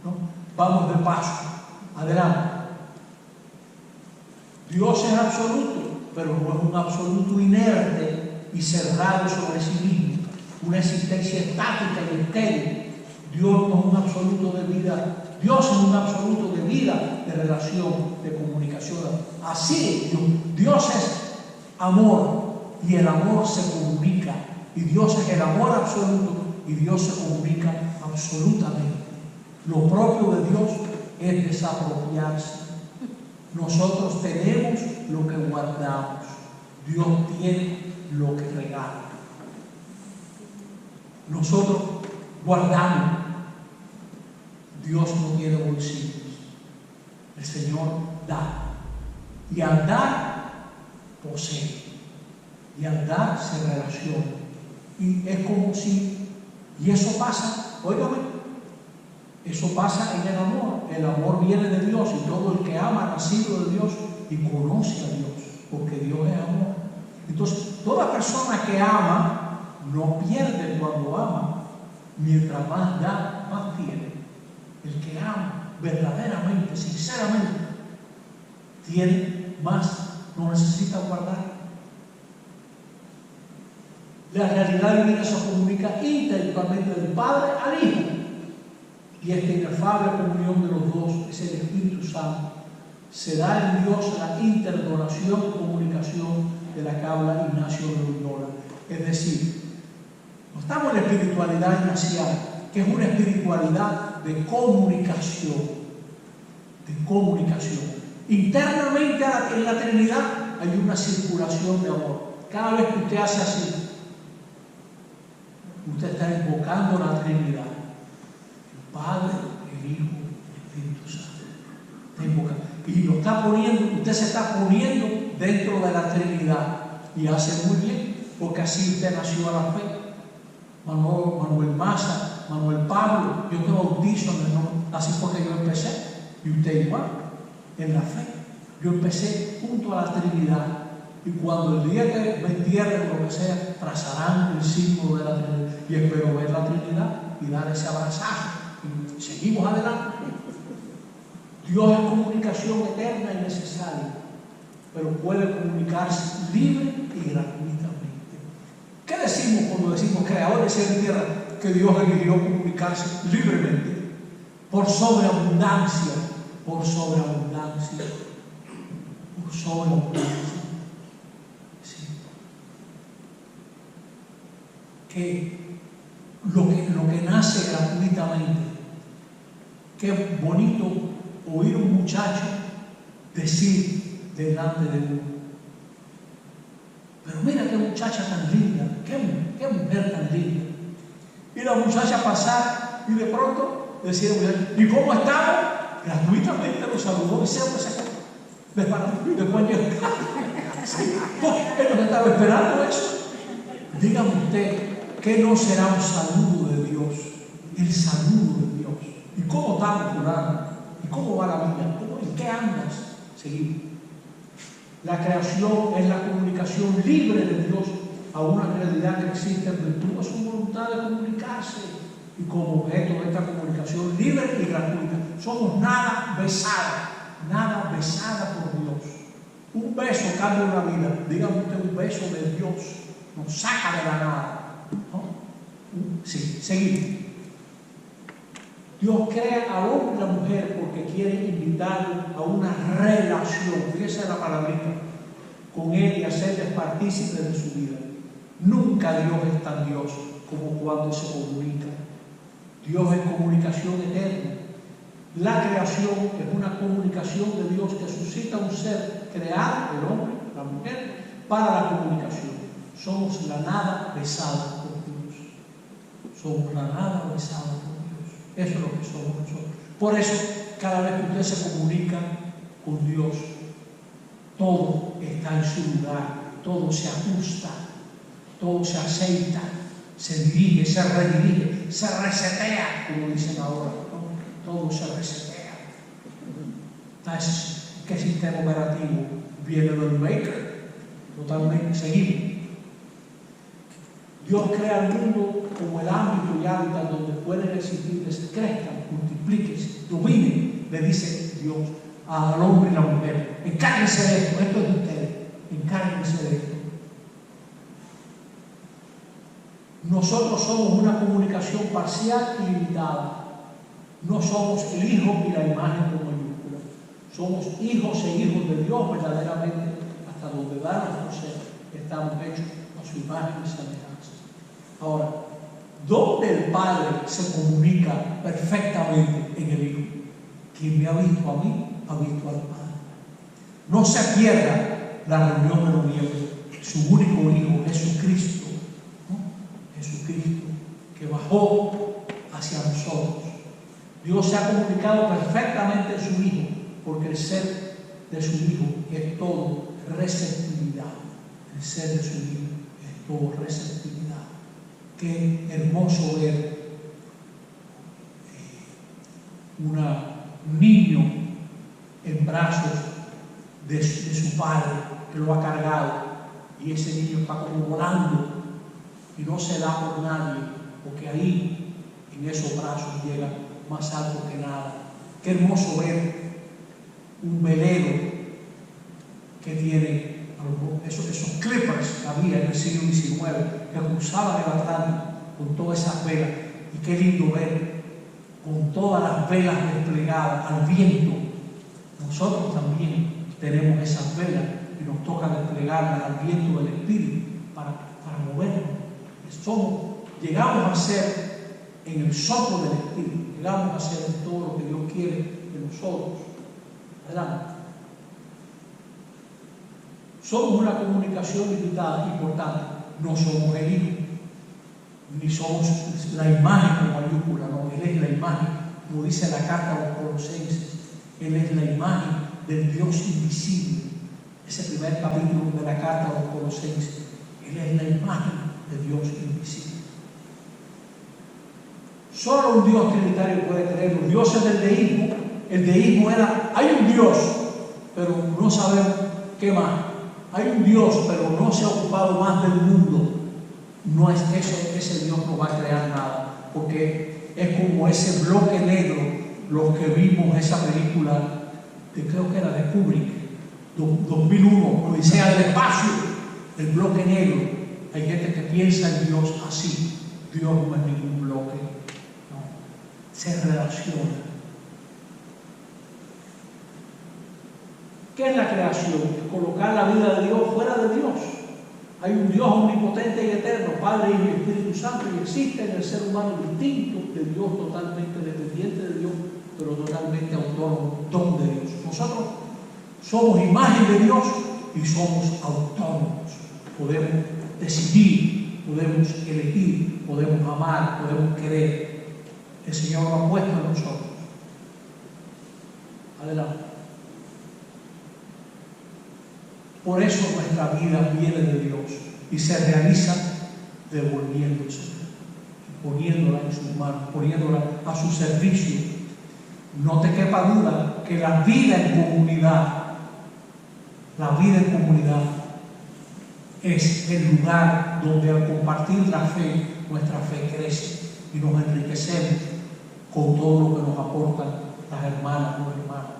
¿no? Vamos de paso, adelante. Dios es absoluto, pero no es un absoluto inerte y cerrado sobre sí mismo, una existencia estática y estéril. Dios no es un absoluto de vida, Dios es un absoluto de vida, de relación, de comunicación. Así es Dios es amor y el amor se comunica. Y Dios es el amor absoluto y Dios se comunica absolutamente. Lo propio de Dios es desapropiarse. Nosotros tenemos lo que guardamos. Dios tiene lo que regala. Nosotros guardamos. Dios no tiene bolsillos. El Señor da. Y al dar, posee. Y al dar, se relaciona. Y es como si... Y eso pasa, óigame, eso pasa en el amor. El amor viene de Dios y todo el que ama ha nacido de Dios y conoce a Dios, porque Dios es amor. Entonces, toda persona que ama no pierde cuando ama. Mientras más da, más tiene. El que ama verdaderamente, sinceramente, tiene más, no necesita guardar. La realidad divina se comunica íntegramente del Padre al Hijo. Y esta inefable comunión de los dos es el Espíritu Santo. Se da en Dios la interdonación y comunicación de la que habla Ignacio de Loyola. Es decir, no estamos en la espiritualidad ignaciana, que es una espiritualidad de comunicación. De comunicación. Internamente en la Trinidad hay una circulación de amor. Cada vez que usted hace así, usted está invocando la Trinidad. El Padre, el Hijo, el Espíritu Santo. Está invocando. Y lo está poniendo, usted se está poniendo dentro de la Trinidad. Y hace muy bien, porque así usted nació a la fe. Manuel Maza, Manuel Pablo, yo te bautizo en el nombre. Así fue que yo empecé. Y usted igual, en la fe. Yo empecé junto a la Trinidad. Y cuando el día que me entierren o lo que sea, trazarán el símbolo de la Trinidad. Y espero ver la Trinidad y dar ese abrazazo. Y seguimos adelante. Dios es comunicación eterna y necesaria, pero puede comunicarse libre y gratuitamente. ¿Qué decimos cuando decimos creador de cielo y tierra? Que Dios eligió comunicarse libremente, por sobreabundancia, por sobreabundancia, por sobreabundancia. Sí. Que lo que nace gratuitamente. Qué bonito oír un muchacho decir delante de uno: pero mira qué muchacha tan linda, qué mujer tan linda. Y la muchacha pasar y de pronto decir: ¿y cómo estamos? Gratuitamente lo saludó y se después llegó. Él no estaba esperando eso. Dígame usted, ¿qué no será un saludo de Dios? El saludo de Dios. ¿Y cómo estamos, fulano? ¿Y cómo va la vida? ¿En qué andas? Seguimos. La creación es la comunicación libre de Dios a una realidad que existe en virtud de su voluntad de comunicarse. Y como objeto de esta comunicación libre y gratuita, somos nada besada por Dios. Un beso cambia una vida. Dígame usted, un beso de Dios nos saca de la nada. ¿No? Sí, seguimos. Dios crea al hombre y a la mujer porque quiere invitarlo a una relación, fíjese la palabrita, con Él y hacerles partícipes de su vida. Nunca Dios es tan Dios como cuando se comunica. Dios es comunicación eterna. La creación es una comunicación de Dios que suscita un ser creado, el hombre, la mujer, para la comunicación. Somos la nada besada por Dios. Somos la nada besada por Dios. Eso es lo que somos nosotros. Por eso, cada vez que usted se comunica con Dios, todo está en su lugar, todo se ajusta, todo se aceita, se dirige, se redirige, se resetea, como dicen ahora, ¿no? Todo se resetea. Entonces, ¿qué sistema operativo? Viene del Maker, totalmente. Seguimos. Dios crea el mundo como el ámbito y hábitat donde pueden existir, crezcan, multiplíquense, dominen, le dice Dios al hombre y la mujer: encárguense de esto es de ustedes, encárguense de esto. Nosotros somos una comunicación parcial y limitada. No somos el Hijo y la imagen con mayúscula. Somos hijos e hijos de Dios verdaderamente, hasta donde da nuestro ser. Estamos hechos a su imagen y semejanza. Ahora, donde el Padre se comunica perfectamente en el Hijo. Quien me ha visto a mí, ha visto al Padre. No se pierda la reunión de los miembros. Su único Hijo, Jesucristo, ¿no? Jesucristo, que bajó hacia nosotros. Dios se ha comunicado perfectamente en su Hijo, porque el ser de su Hijo es todo receptividad. El ser de su Hijo es todo receptividad. Qué hermoso ver un niño en brazos de su padre que lo ha cargado, y ese niño está como volando y no se da por nadie, porque ahí en esos brazos llega más alto que nada. Qué hermoso ver un velero que tiene esos clippers que había en el siglo XIX, que cruzaban el Atlántico con todas esas velas. Y qué lindo ver con todas las velas desplegadas al viento. Nosotros también tenemos esas velas y nos toca desplegarlas al viento del Espíritu para movernos. Llegamos a ser en el soplo del Espíritu, llegamos a ser todo lo que Dios quiere de nosotros. Adelante. Somos una comunicación limitada y por tanto no somos el Hijo, ni somos la imagen con mayúscula, no, Él es la imagen, como dice la carta a los Colosenses. Él es la imagen del Dios invisible. Ese primer capítulo de la carta a los Colosenses. Él es la imagen de Dios invisible. Solo un Dios trinitario puede creerlo. Dios es el deísmo. El deísmo era, hay un Dios, pero no sabemos qué más. Hay un Dios, pero no se ha ocupado más del mundo. No es ese Dios no va a crear nada, porque es como ese bloque negro, los que vimos esa película, creo que era de Kubrick, 2001, Odisea del Espacio, el bloque negro. Hay gente que piensa en Dios así. Dios no es ningún bloque, no. Se relaciona. ¿Qué es la creación? Colocar la vida de Dios fuera de Dios. Hay un Dios omnipotente y eterno, Padre, Hijo y Espíritu Santo, y existe en el ser humano distinto de Dios, totalmente dependiente de Dios, pero totalmente autónomo, don de Dios. Nosotros somos imagen de Dios y somos autónomos. Podemos decidir, podemos elegir, podemos amar, podemos querer. El Señor lo ha puesto en nosotros. Adelante. Por eso nuestra vida viene de Dios y se realiza devolviéndose, poniéndola en sus manos, poniéndola a su servicio. No te quepa duda que la vida en comunidad es el lugar donde al compartir la fe, nuestra fe crece y nos enriquecemos con todo lo que nos aportan las hermanas, los hermanos.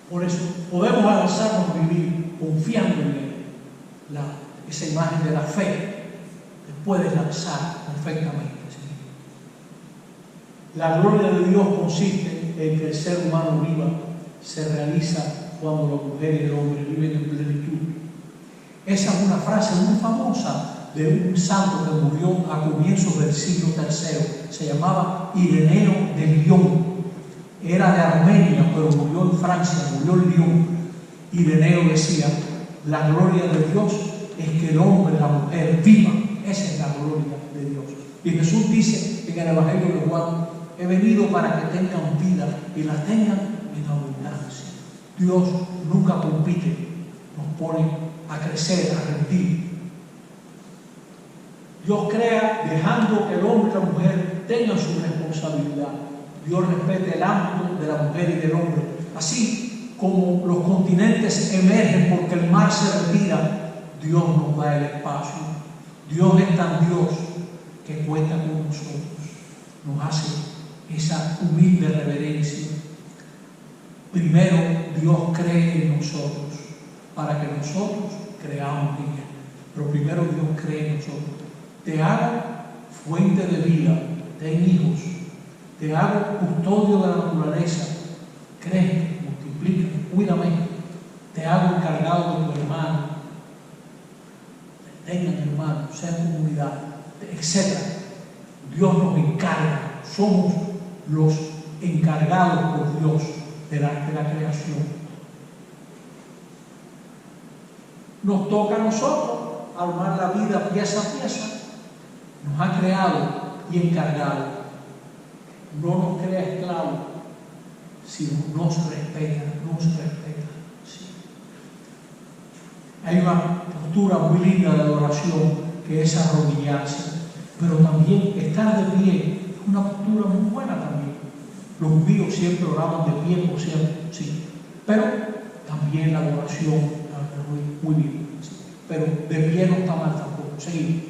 Por eso podemos avanzarnos a vivir confiando en Él. Esa imagen de la fe te puedes lanzar perfectamente. ¿Sí? La gloria de Dios consiste en que el ser humano viva, se realiza cuando la mujer y el hombre viven en plenitud. Esa es una frase muy famosa de un santo que murió a comienzos del siglo III. Se llamaba Ireneo de Lyon. Era de Armenia, pero murió en Francia, murió en Lyon. Ireneo decía, la gloria de Dios es que el hombre, la mujer viva. Esa es la gloria de Dios. Y Jesús dice en el Evangelio de Juan, he venido para que tengan vida y la tengan en abundancia. Dios nunca compite, nos pone a crecer, a rendir. Dios crea dejando que el hombre y la mujer tengan su responsabilidad. Dios respeta el ámbito de la mujer y del hombre. Así como los continentes emergen porque el mar se retira, Dios nos da el espacio. Dios es tan Dios que cuenta con nosotros. Nos hace esa humilde reverencia. Primero, Dios cree en nosotros para que nosotros creamos en Él. Pero primero Dios cree en nosotros. Te hago fuente de vida, ten hijos. Te hago custodio de la naturaleza. Cree, multiplica, cuídame. Te hago encargado de tu hermano. Tengan hermanos, sean comunidad. etc. Dios nos encarga, somos los encargados por Dios de la creación. Nos toca a nosotros armar la vida pieza a pieza. Nos ha creado y encargado. No nos crea esclavos, sino nos respeta, Sí. Hay una postura muy linda de adoración que es arrodillarse, pero también estar de pie es una postura muy buena también. Los judíos siempre oraban de pie, por cierto, sí, pero también la adoración muy bien, sí. Pero de pie no está mal tampoco. Seguimos.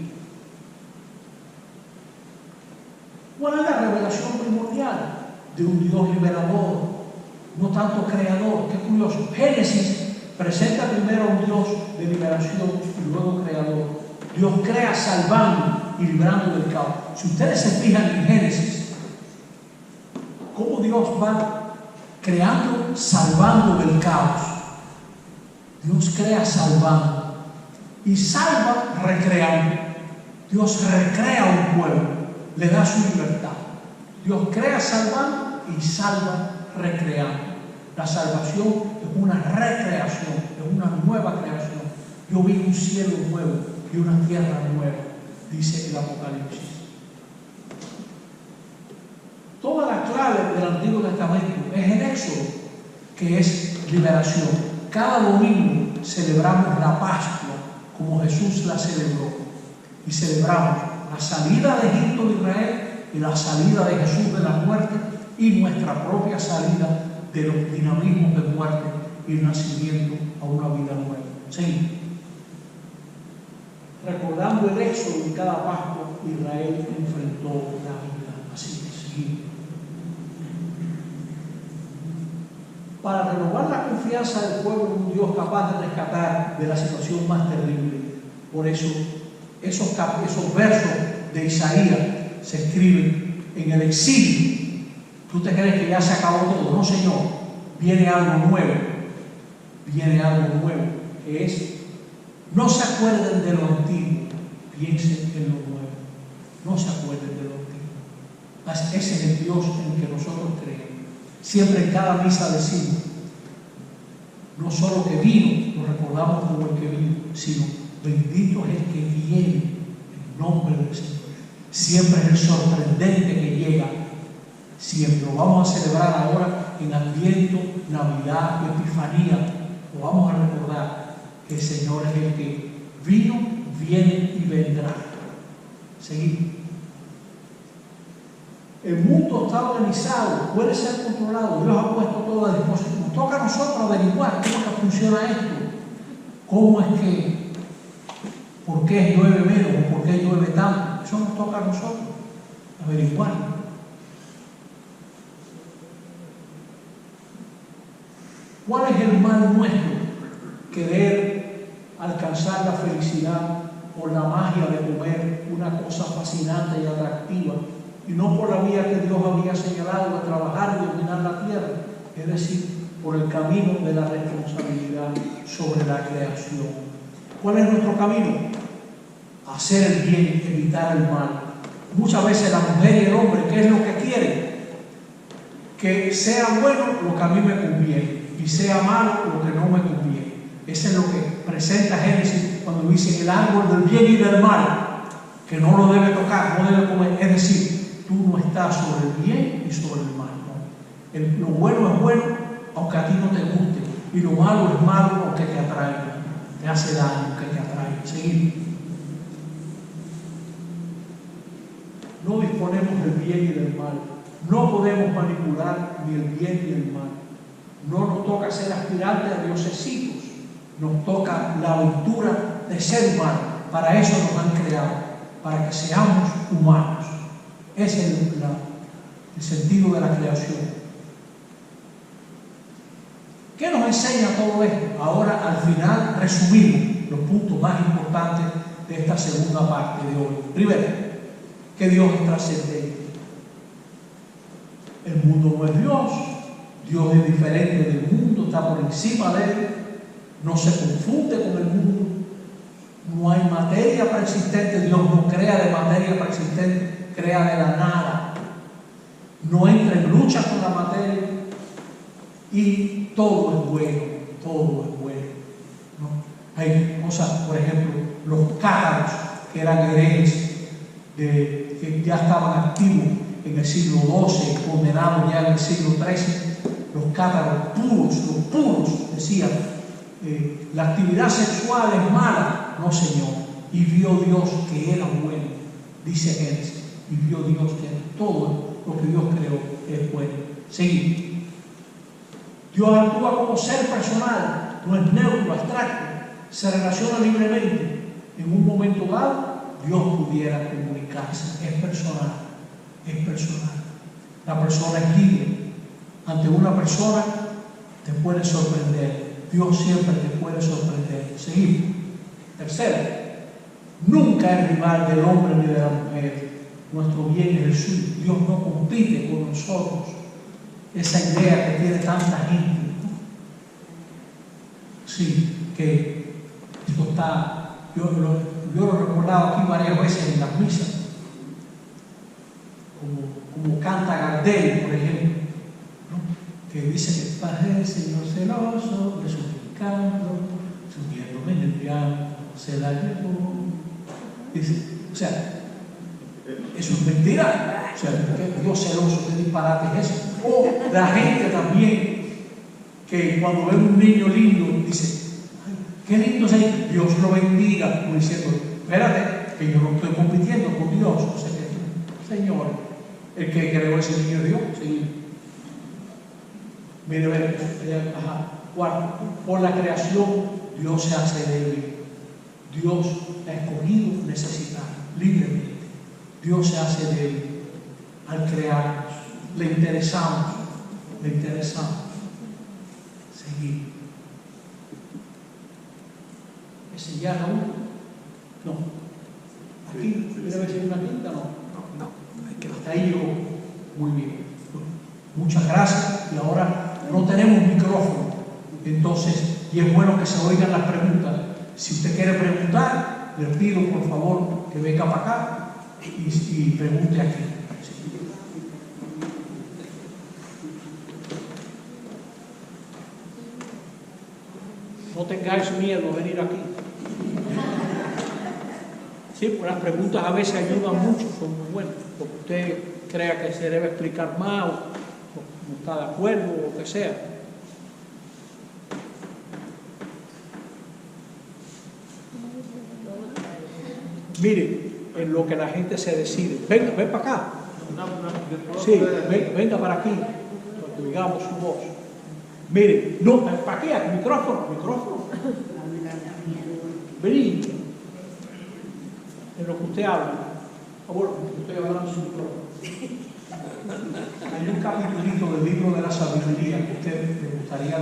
¿Cuál es la revelación primordial de un Dios liberador, no tanto creador? Qué curioso. Génesis presenta primero a un Dios de liberación y luego creador. Dios crea salvando y librando del caos. Si ustedes se fijan en Génesis, cómo Dios va creando, salvando del caos. Dios crea salvando y salva recreando. Dios recrea a un pueblo, le da su libertad. Dios crea salvando y salva recreando. La salvación es una recreación, es una nueva creación. Yo vi un cielo nuevo y una tierra nueva, dice el Apocalipsis. Toda la clave del Antiguo Testamento es el Éxodo, que es liberación. Cada domingo celebramos la Pascua como Jesús la celebró. Y celebramos la salida de Egipto de Israel y la salida de Jesús de la muerte y nuestra propia salida de los dinamismos de muerte y el nacimiento a una vida nueva. Sí. Recordando el éxodo de cada Pascua, Israel enfrentó la vida. Así que sí. Para renovar la confianza del pueblo en un Dios capaz de rescatar de la situación más terrible. Por eso, esos versos de Isaías se escriben en el exilio. ¿Tú te crees que ya se acabó todo? No, Señor. Viene algo nuevo. Viene algo nuevo. Que es, no se acuerden de lo antiguo, piensen en lo nuevo. No se acuerden de lo antiguo. Ese es el Dios en el que nosotros creemos. Siempre en cada misa decimos, no solo que vino, lo recordamos como el que vino, sino bendito es el que viene en nombre del Señor. Siempre es el sorprendente que llega. Siempre lo vamos a celebrar ahora en Adviento, Navidad, Epifanía. Lo vamos a recordar que el Señor es el que vino, viene y vendrá. Seguimos. El mundo está organizado, puede ser controlado. Dios ha puesto todo a disposición. Nos toca a nosotros averiguar cómo es que funciona esto. ¿Cómo es que? ¿Por qué llueve menos o por qué llueve tanto? Eso nos toca a nosotros averiguar. ¿Cuál es el mal nuestro? Querer alcanzar la felicidad por la magia de comer una cosa fascinante y atractiva, y no por la vía que Dios había señalado de trabajar y dominar la tierra, es decir, por el camino de la responsabilidad sobre la creación. ¿Cuál es nuestro camino? Hacer el bien, evitar el mal. Muchas veces la mujer y el hombre, ¿qué es lo que quieren? Que sea bueno lo que a mí me conviene y sea malo lo que no me conviene. Eso es lo que presenta Génesis cuando dice el árbol del bien y del mal, que no lo debe tocar, no debe comer. Es decir, tú no estás sobre el bien y sobre el mal. ¿No? Lo bueno es bueno, aunque a ti no te guste, y lo malo es malo, aunque te atraiga, te hace daño, aunque te atraiga. Seguimos. No disponemos del bien y del mal. No podemos manipular ni el bien ni el mal. No nos toca ser aspirantes a diosesitos. Nos toca la aventura de ser humanos. Para eso nos han creado, para que seamos humanos. Ese es el sentido de la creación. ¿Qué nos enseña todo esto? Ahora, al final, resumimos los puntos más importantes de esta segunda parte de hoy. Primero, que Dios es trascendente. El mundo no es Dios. Dios es diferente del mundo, está por encima de él. No se confunde con el mundo. No hay materia preexistente. Dios no crea de materia preexistente, crea de la nada. No entra en lucha con la materia y todo es bueno, todo es bueno, ¿no? Hay cosas, por ejemplo, los cátaros, que eran herejes, que ya estaban activos en el siglo XII, condenados ya en el siglo XIII, los cátaros puros, los puros, decían, la actividad sexual es mala. No, Señor. Y vio Dios que era bueno, dice Génesis, y vio Dios que todo lo que Dios creó es bueno. Seguimos. Dios actúa como ser personal, no es neutro, abstracto, se relaciona libremente. En un momento dado, Dios pudiera comunicarse, es personal, es personal. La persona es libre. Ante una persona te puede sorprender. Dios siempre te puede sorprender. Seguimos. Tercero, nunca es rival del hombre ni de la mujer. Nuestro bien es el suyo. Dios no compite con nosotros. Esa idea que tiene tanta gente, ¿no? Sí, que esto está, yo lo he recordado aquí varias veces en las misas, como canta Gardel, por ejemplo, ¿no? Que dice que Padre, Señor celoso, le suplicando, subiéndome en el piano, se la llevó. Dice, o sea, eso es mentira. O sea, Dios celoso, qué disparate es eso. O la gente también, que cuando ve un niño lindo, dice, ay, qué lindo es ahí, Dios lo bendiga, como diciendo, espérate, que yo no estoy compitiendo con Dios. O sea, que, Señor, el que creó ese niño es Dios. Sí. Mire, cuarto, por la creación, Dios se hace débil. Dios ha escogido necesitar libremente. Dios se hace débil al crearnos. Le interesamos. Seguir. ¿Ese ya no? ¿Aquí? ¿Debe ser una quinta? No. Hasta ahí llegó. Muy bien. Muchas gracias. Y ahora no tenemos micrófono. Entonces, y es bueno que se oigan las preguntas. Si usted quiere preguntar, le pido por favor que venga para acá y pregunte aquí. No tengáis miedo a venir aquí. Sí, pues las preguntas a veces ayudan mucho, son muy buenas, porque usted crea que se debe explicar más o no está de acuerdo o lo que sea. Mire, en lo que la gente se decide. Venga, ven para acá. Sí, venga para aquí, para que digamos su voz. Mire, no, para aquí, al micrófono. Vení. En lo que usted habla. Bueno, estoy hablando su micrófono. Hay un capítulito del libro de la sabiduría que usted me gustaría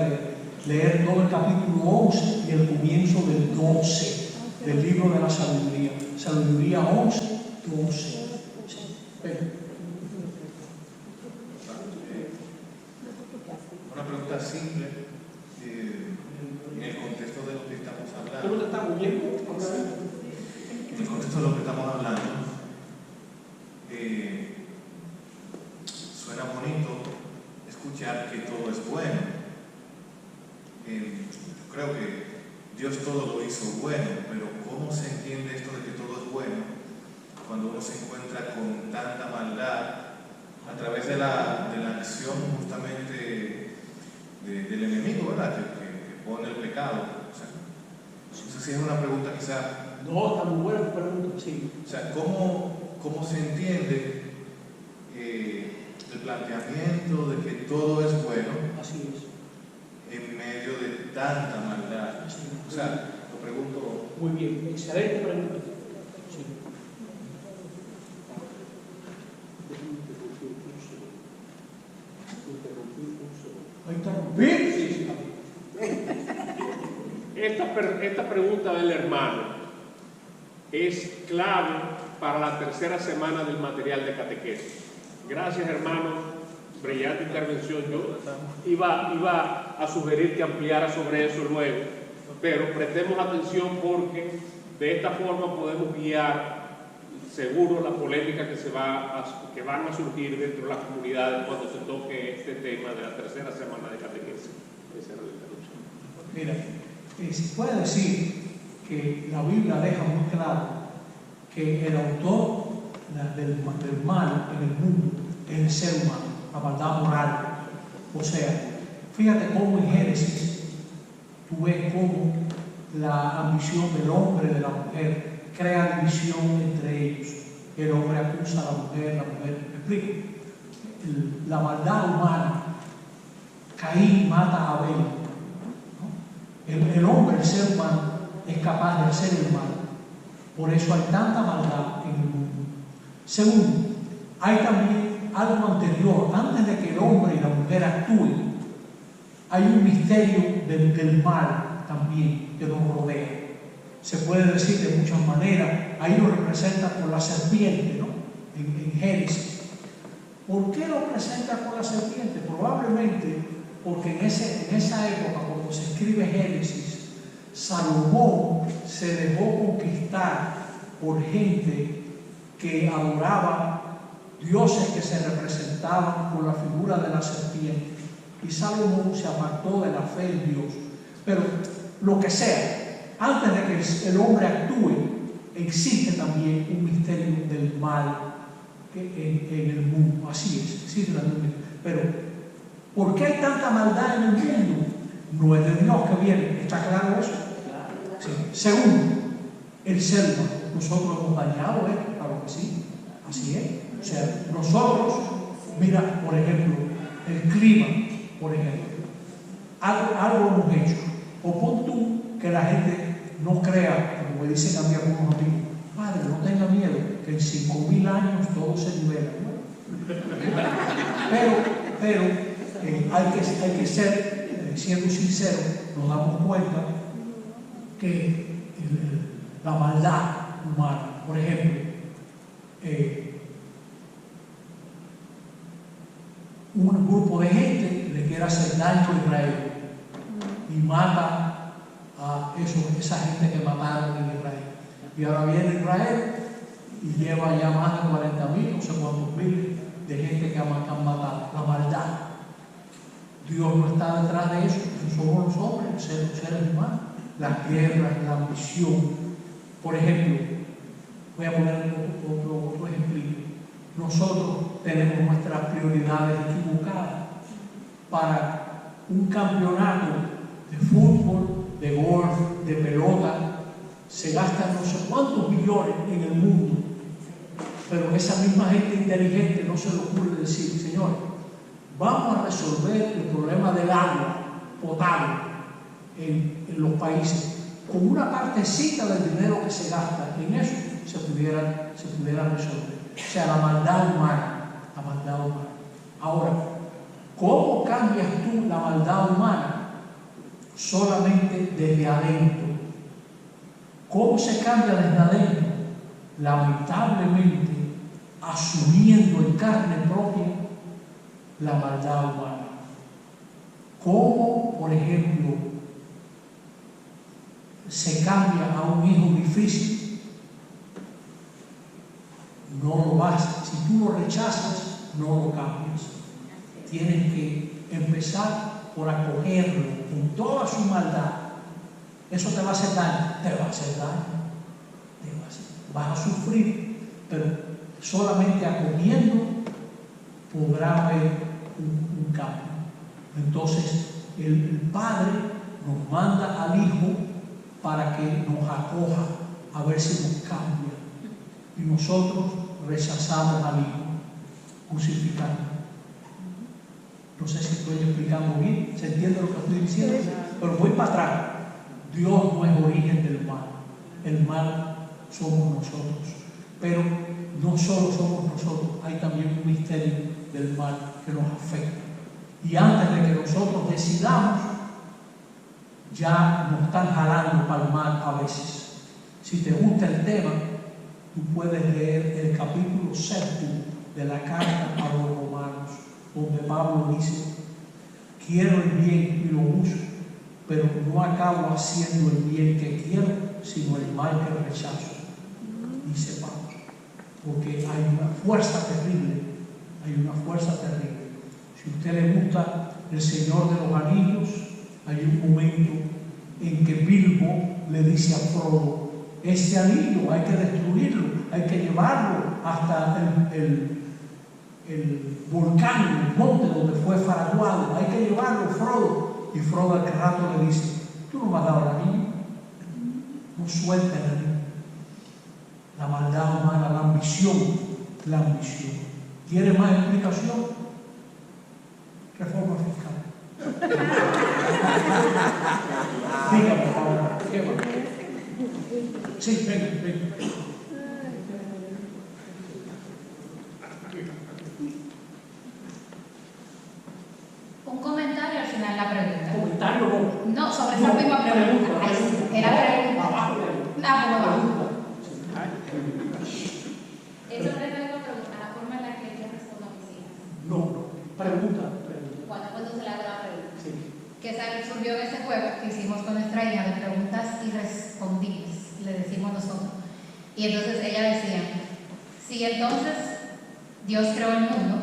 leer todo el capítulo 11 y el comienzo del 12 del libro de la sabiduría. Sabiduría 11, 12. Una pregunta simple en el contexto de lo que estamos hablando. ¿Cómo te está moviendo? En el contexto de lo que estamos hablando, suena bonito escuchar que todo es bueno. Yo creo que Dios todo lo hizo bueno, pero ¿cómo se entiende esto de que todo es bueno cuando uno se encuentra con tanta maldad a través de la acción justamente del enemigo, ¿verdad? Que pone el pecado? O sea, no sé si es una pregunta quizá. No, está muy buena tu pregunta, sí. O sea, ¿cómo se entiende el planteamiento de que todo es bueno? Así es. En medio de tanta maldad. Así es. O sea, lo pregunto. Muy bien, excelente pregunta. Sí. ¿Interrumpir? Esta pregunta del hermano es clave para la tercera semana del material de catequesis. Gracias, hermano. Brillante intervención. Yo iba a sugerir que ampliara sobre eso luego, pero prestemos atención porque De esta forma podemos guiar seguro la polémica que van a surgir dentro de las comunidades cuando se toque este tema de la tercera semana de catequesis. Esa era la introducción. Mira, se puede decir que la Biblia deja muy claro que el autor del mal en el mundo es el ser humano, la maldad moral. O sea, fíjate cómo en Génesis tú ves cómo la ambición del hombre y de la mujer crea división entre ellos. El hombre acusa a la mujer, ¿me explico? La maldad humana. Caín mata a Abel, ¿no? El hombre, el ser humano, es capaz de hacer el mal. Por eso hay tanta maldad en el mundo. Segundo, hay también algo anterior. Antes de que el hombre y la mujer actúen, hay un misterio del mal también que nos rodea. Se puede decir de muchas maneras. Ahí lo representa con la serpiente, ¿no? En Génesis. ¿Por qué lo presenta con la serpiente? Probablemente porque en esa época, cuando se escribe Génesis, Salomón se dejó conquistar por gente que adoraba dioses que se representaban con la figura de la serpiente. Y Salomón se apartó de la fe en Dios. Pero lo que sea, antes de que el hombre actúe, existe también un misterio del mal en el mundo. Así es, existe también. Pero, ¿por qué hay tanta maldad en el mundo? No es de Dios que viene, ¿está claro eso? Sí. Segundo, el ser humano. Nosotros hemos dañado, claro que sí, así es. O sea, nosotros, mira, por ejemplo, el clima, por ejemplo, algo hemos hecho. O pon tú que la gente no crea, como me dicen a mí algunos amigos, padre, no tenga miedo, que en 5.000 años todo se nivela, ¿no? Pero hay que ser, siendo sincero, nos damos cuenta que la maldad humana, por ejemplo, un grupo de gente le quiere hacer daño a Israel y mata a esa gente que mataron en Israel. Y ahora viene Israel y lleva ya más de 40.000, no sé cuántos miles de gente que han matado. La maldad. Dios no está detrás de eso, somos los hombres, los seres humanos. Las guerras, la ambición. Por ejemplo, voy a poner otro ejemplo. Nosotros tenemos nuestras prioridades equivocadas. Para un campeonato de fútbol, de golf, de pelota, se gastan no sé cuántos millones en el mundo. Pero esa misma gente inteligente no se le ocurre decir, señor, vamos a resolver el problema del agua potable en los países con una partecita del dinero que se gasta. En eso se pudiera resolver. O sea, la maldad humana. Ahora, ¿cómo cambias tú la maldad humana? Solamente desde adentro. ¿Cómo se cambia desde adentro? Lamentablemente, asumiendo en carne propia la maldad humana. ¿Cómo, por ejemplo, se cambia a un hijo difícil? No lo vas, si tú lo rechazas, no lo cambias. Tienes que empezar por acogerlo con toda su maldad. Eso te va a hacer daño, vas a sufrir, pero solamente acogiendo podrá haber un cambio. Entonces el Padre nos manda al Hijo para que nos acoja, a ver si nos cambia. Y nosotros rechazamos al Hijo, crucificando. No sé si estoy explicando bien, ¿se entiende lo que estoy diciendo? Pero voy para atrás. Dios no es origen del mal. El mal somos nosotros. Pero no solo somos nosotros, hay también un misterio del mal que nos afecta. Y antes de que nosotros decidamos, ya nos están jalando para el mal a veces. Si te gusta el tema, tú puedes leer el capítulo 7 de la carta a los romanos, donde Pablo dice, quiero el bien y lo busco, pero no acabo haciendo el bien que quiero, sino el mal que rechazo. Dice Pablo. Porque hay una fuerza terrible, Si a usted le gusta El Señor de los Anillos, hay un momento en que Bilbo le dice a Frodo: ese anillo hay que destruirlo, hay que llevarlo hasta el volcán, el monte donde fue fraguado, hay que llevarlo, Frodo. Y Frodo al rato le dice: tú no me has dado el anillo, no suelta el anillo. La maldad humana, la ambición. ¿Quiere más explicación? Reforma fiscal. Dígame, por favor, ¿qué más? Sí, venga. Un comentario al final la pregunta. ¿Comentario no? No, sobre esa misma pregunta. Era pregunta. Abajo. Es sobre la misma pregunta, la forma en la que ella responde a mis hijas. No, pregunta. Cuando se le haga la pregunta. Sí. Que surgió en ese juego que hicimos con nuestra hija de preguntas irrespondibles, le decimos nosotros. Y entonces ella decía: si entonces Dios creó el mundo,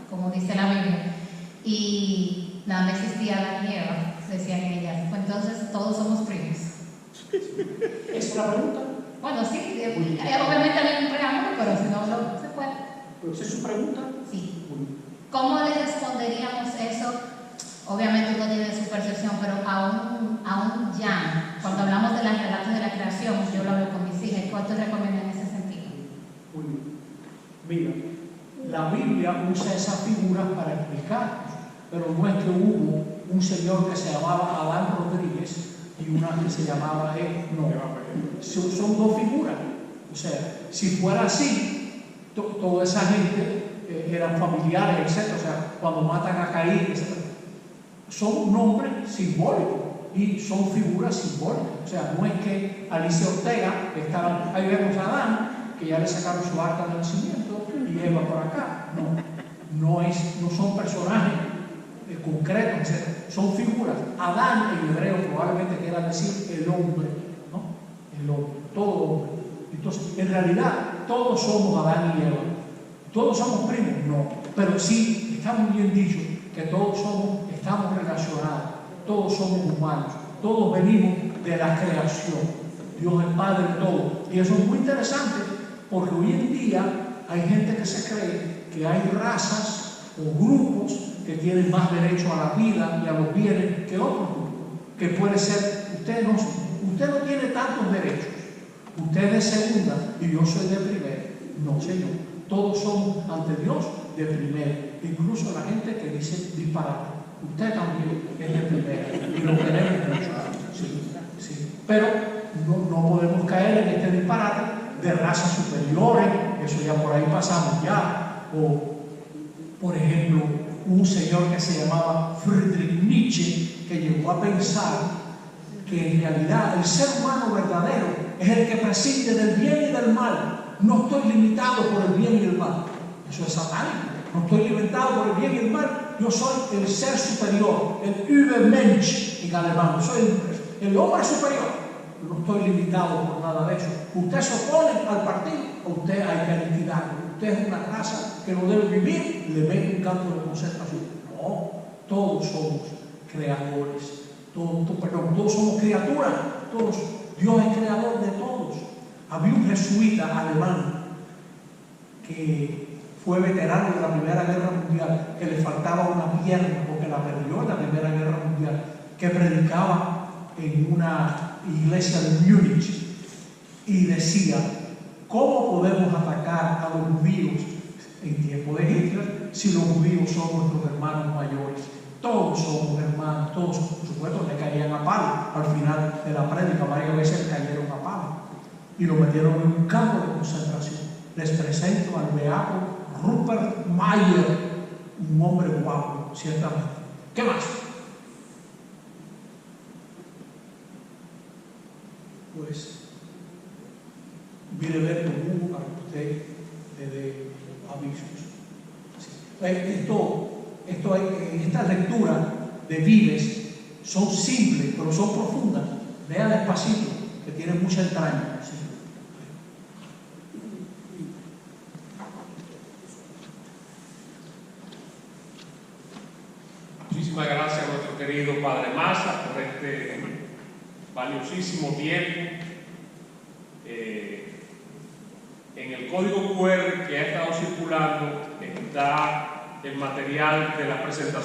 como dice la Biblia, y nada más existía Adán y Eva, decían ellas, pues entonces todos somos primos. ¿Esa es la pregunta? Bueno, sí, obviamente hay un preámbulo, pero si no, se puede. ¿Pero esa es su pregunta? Sí. ¿Cómo le responderíamos eso? Obviamente uno tiene su percepción, pero aún ya, cuando hablamos de las relatos de la creación, yo lo hablo con mis hijas. ¿Cuánto recomiendan en ese sentido? Muy bien. Mira, la Biblia usa esas figuras para explicarnos, pero no es que hubo un señor que se llamaba Adán Rodríguez y una que se llamaba no. Son dos figuras. O sea, si fuera así, toda esa gente eran familiares, etc. O sea, cuando matan a Caín, etc. Son nombres simbólicos y son figuras simbólicas. O sea, no es que Alicia Ortega ahí vemos a Adán, que ya le sacaron su acta de nacimiento, y Eva por acá. No son personajes concretos, etc. Son figuras. Adán en hebreo probablemente quiera decir el hombre, ¿no? El hombre, todo hombre. Entonces, en realidad, todos somos Adán y Eva. ¿Todos somos primos? No. Pero sí, está muy bien dicho que todos estamos relacionados, todos somos humanos, todos venimos de la creación. Dios es Padre de todo. Y eso es muy interesante porque hoy en día hay gente que se cree que hay razas o grupos que tienen más derecho a la vida y a los bienes que otros grupos. Que puede ser, usted no tiene tantos derechos, usted es de segunda y yo soy de primera. No, señor. Todos somos ante Dios de primera. Incluso la gente que dice disparate. Usted también es de primera y lo tenemos mucho. Sí. Pero no podemos caer en este disparate de razas superiores. Eso ya por ahí pasamos ya. O, por ejemplo, un señor que se llamaba Friedrich Nietzsche, que llegó a pensar que en realidad el ser humano verdadero es el que prescinde del bien y del mal. No estoy limitado por el bien y el mal. Eso es satánico. No estoy limitado por el bien y el mal. Yo soy el ser superior, el Übermensch en alemán. Soy el hombre superior. No estoy limitado por nada de eso. Usted se opone al partido, o usted hay que liquidarlo. Usted es una raza que no debe vivir, le ven un campo de concentración. No, todos somos creadores. Todos somos criaturas. Dios es creador de todos. Había un jesuita alemán que fue veterano de la Primera Guerra Mundial, que le faltaba una pierna porque la perdió en la Primera Guerra Mundial, que predicaba en una iglesia de Múnich y decía: ¿cómo podemos atacar a los judíos en tiempo de Hitler si los judíos son nuestros hermanos mayores? Todos somos hermanos, todos, por supuesto, le caían a palo. Al final de la prédica varias veces cayeron a palo y lo metieron en un campo de concentración. Les presento al beato Rupert Mayer, un hombre guapo, ciertamente. ¿Qué más? Pues, mire ver común para que usted le dé avisos. Sí. Estas lecturas de Vives son simples, pero son profundas. Vea despacito, que tiene mucha entraña. Sí. Muchísimas gracias a nuestro querido Padre Maza por este valiosísimo tiempo. En el código QR que ha estado circulando está el material de la presentación.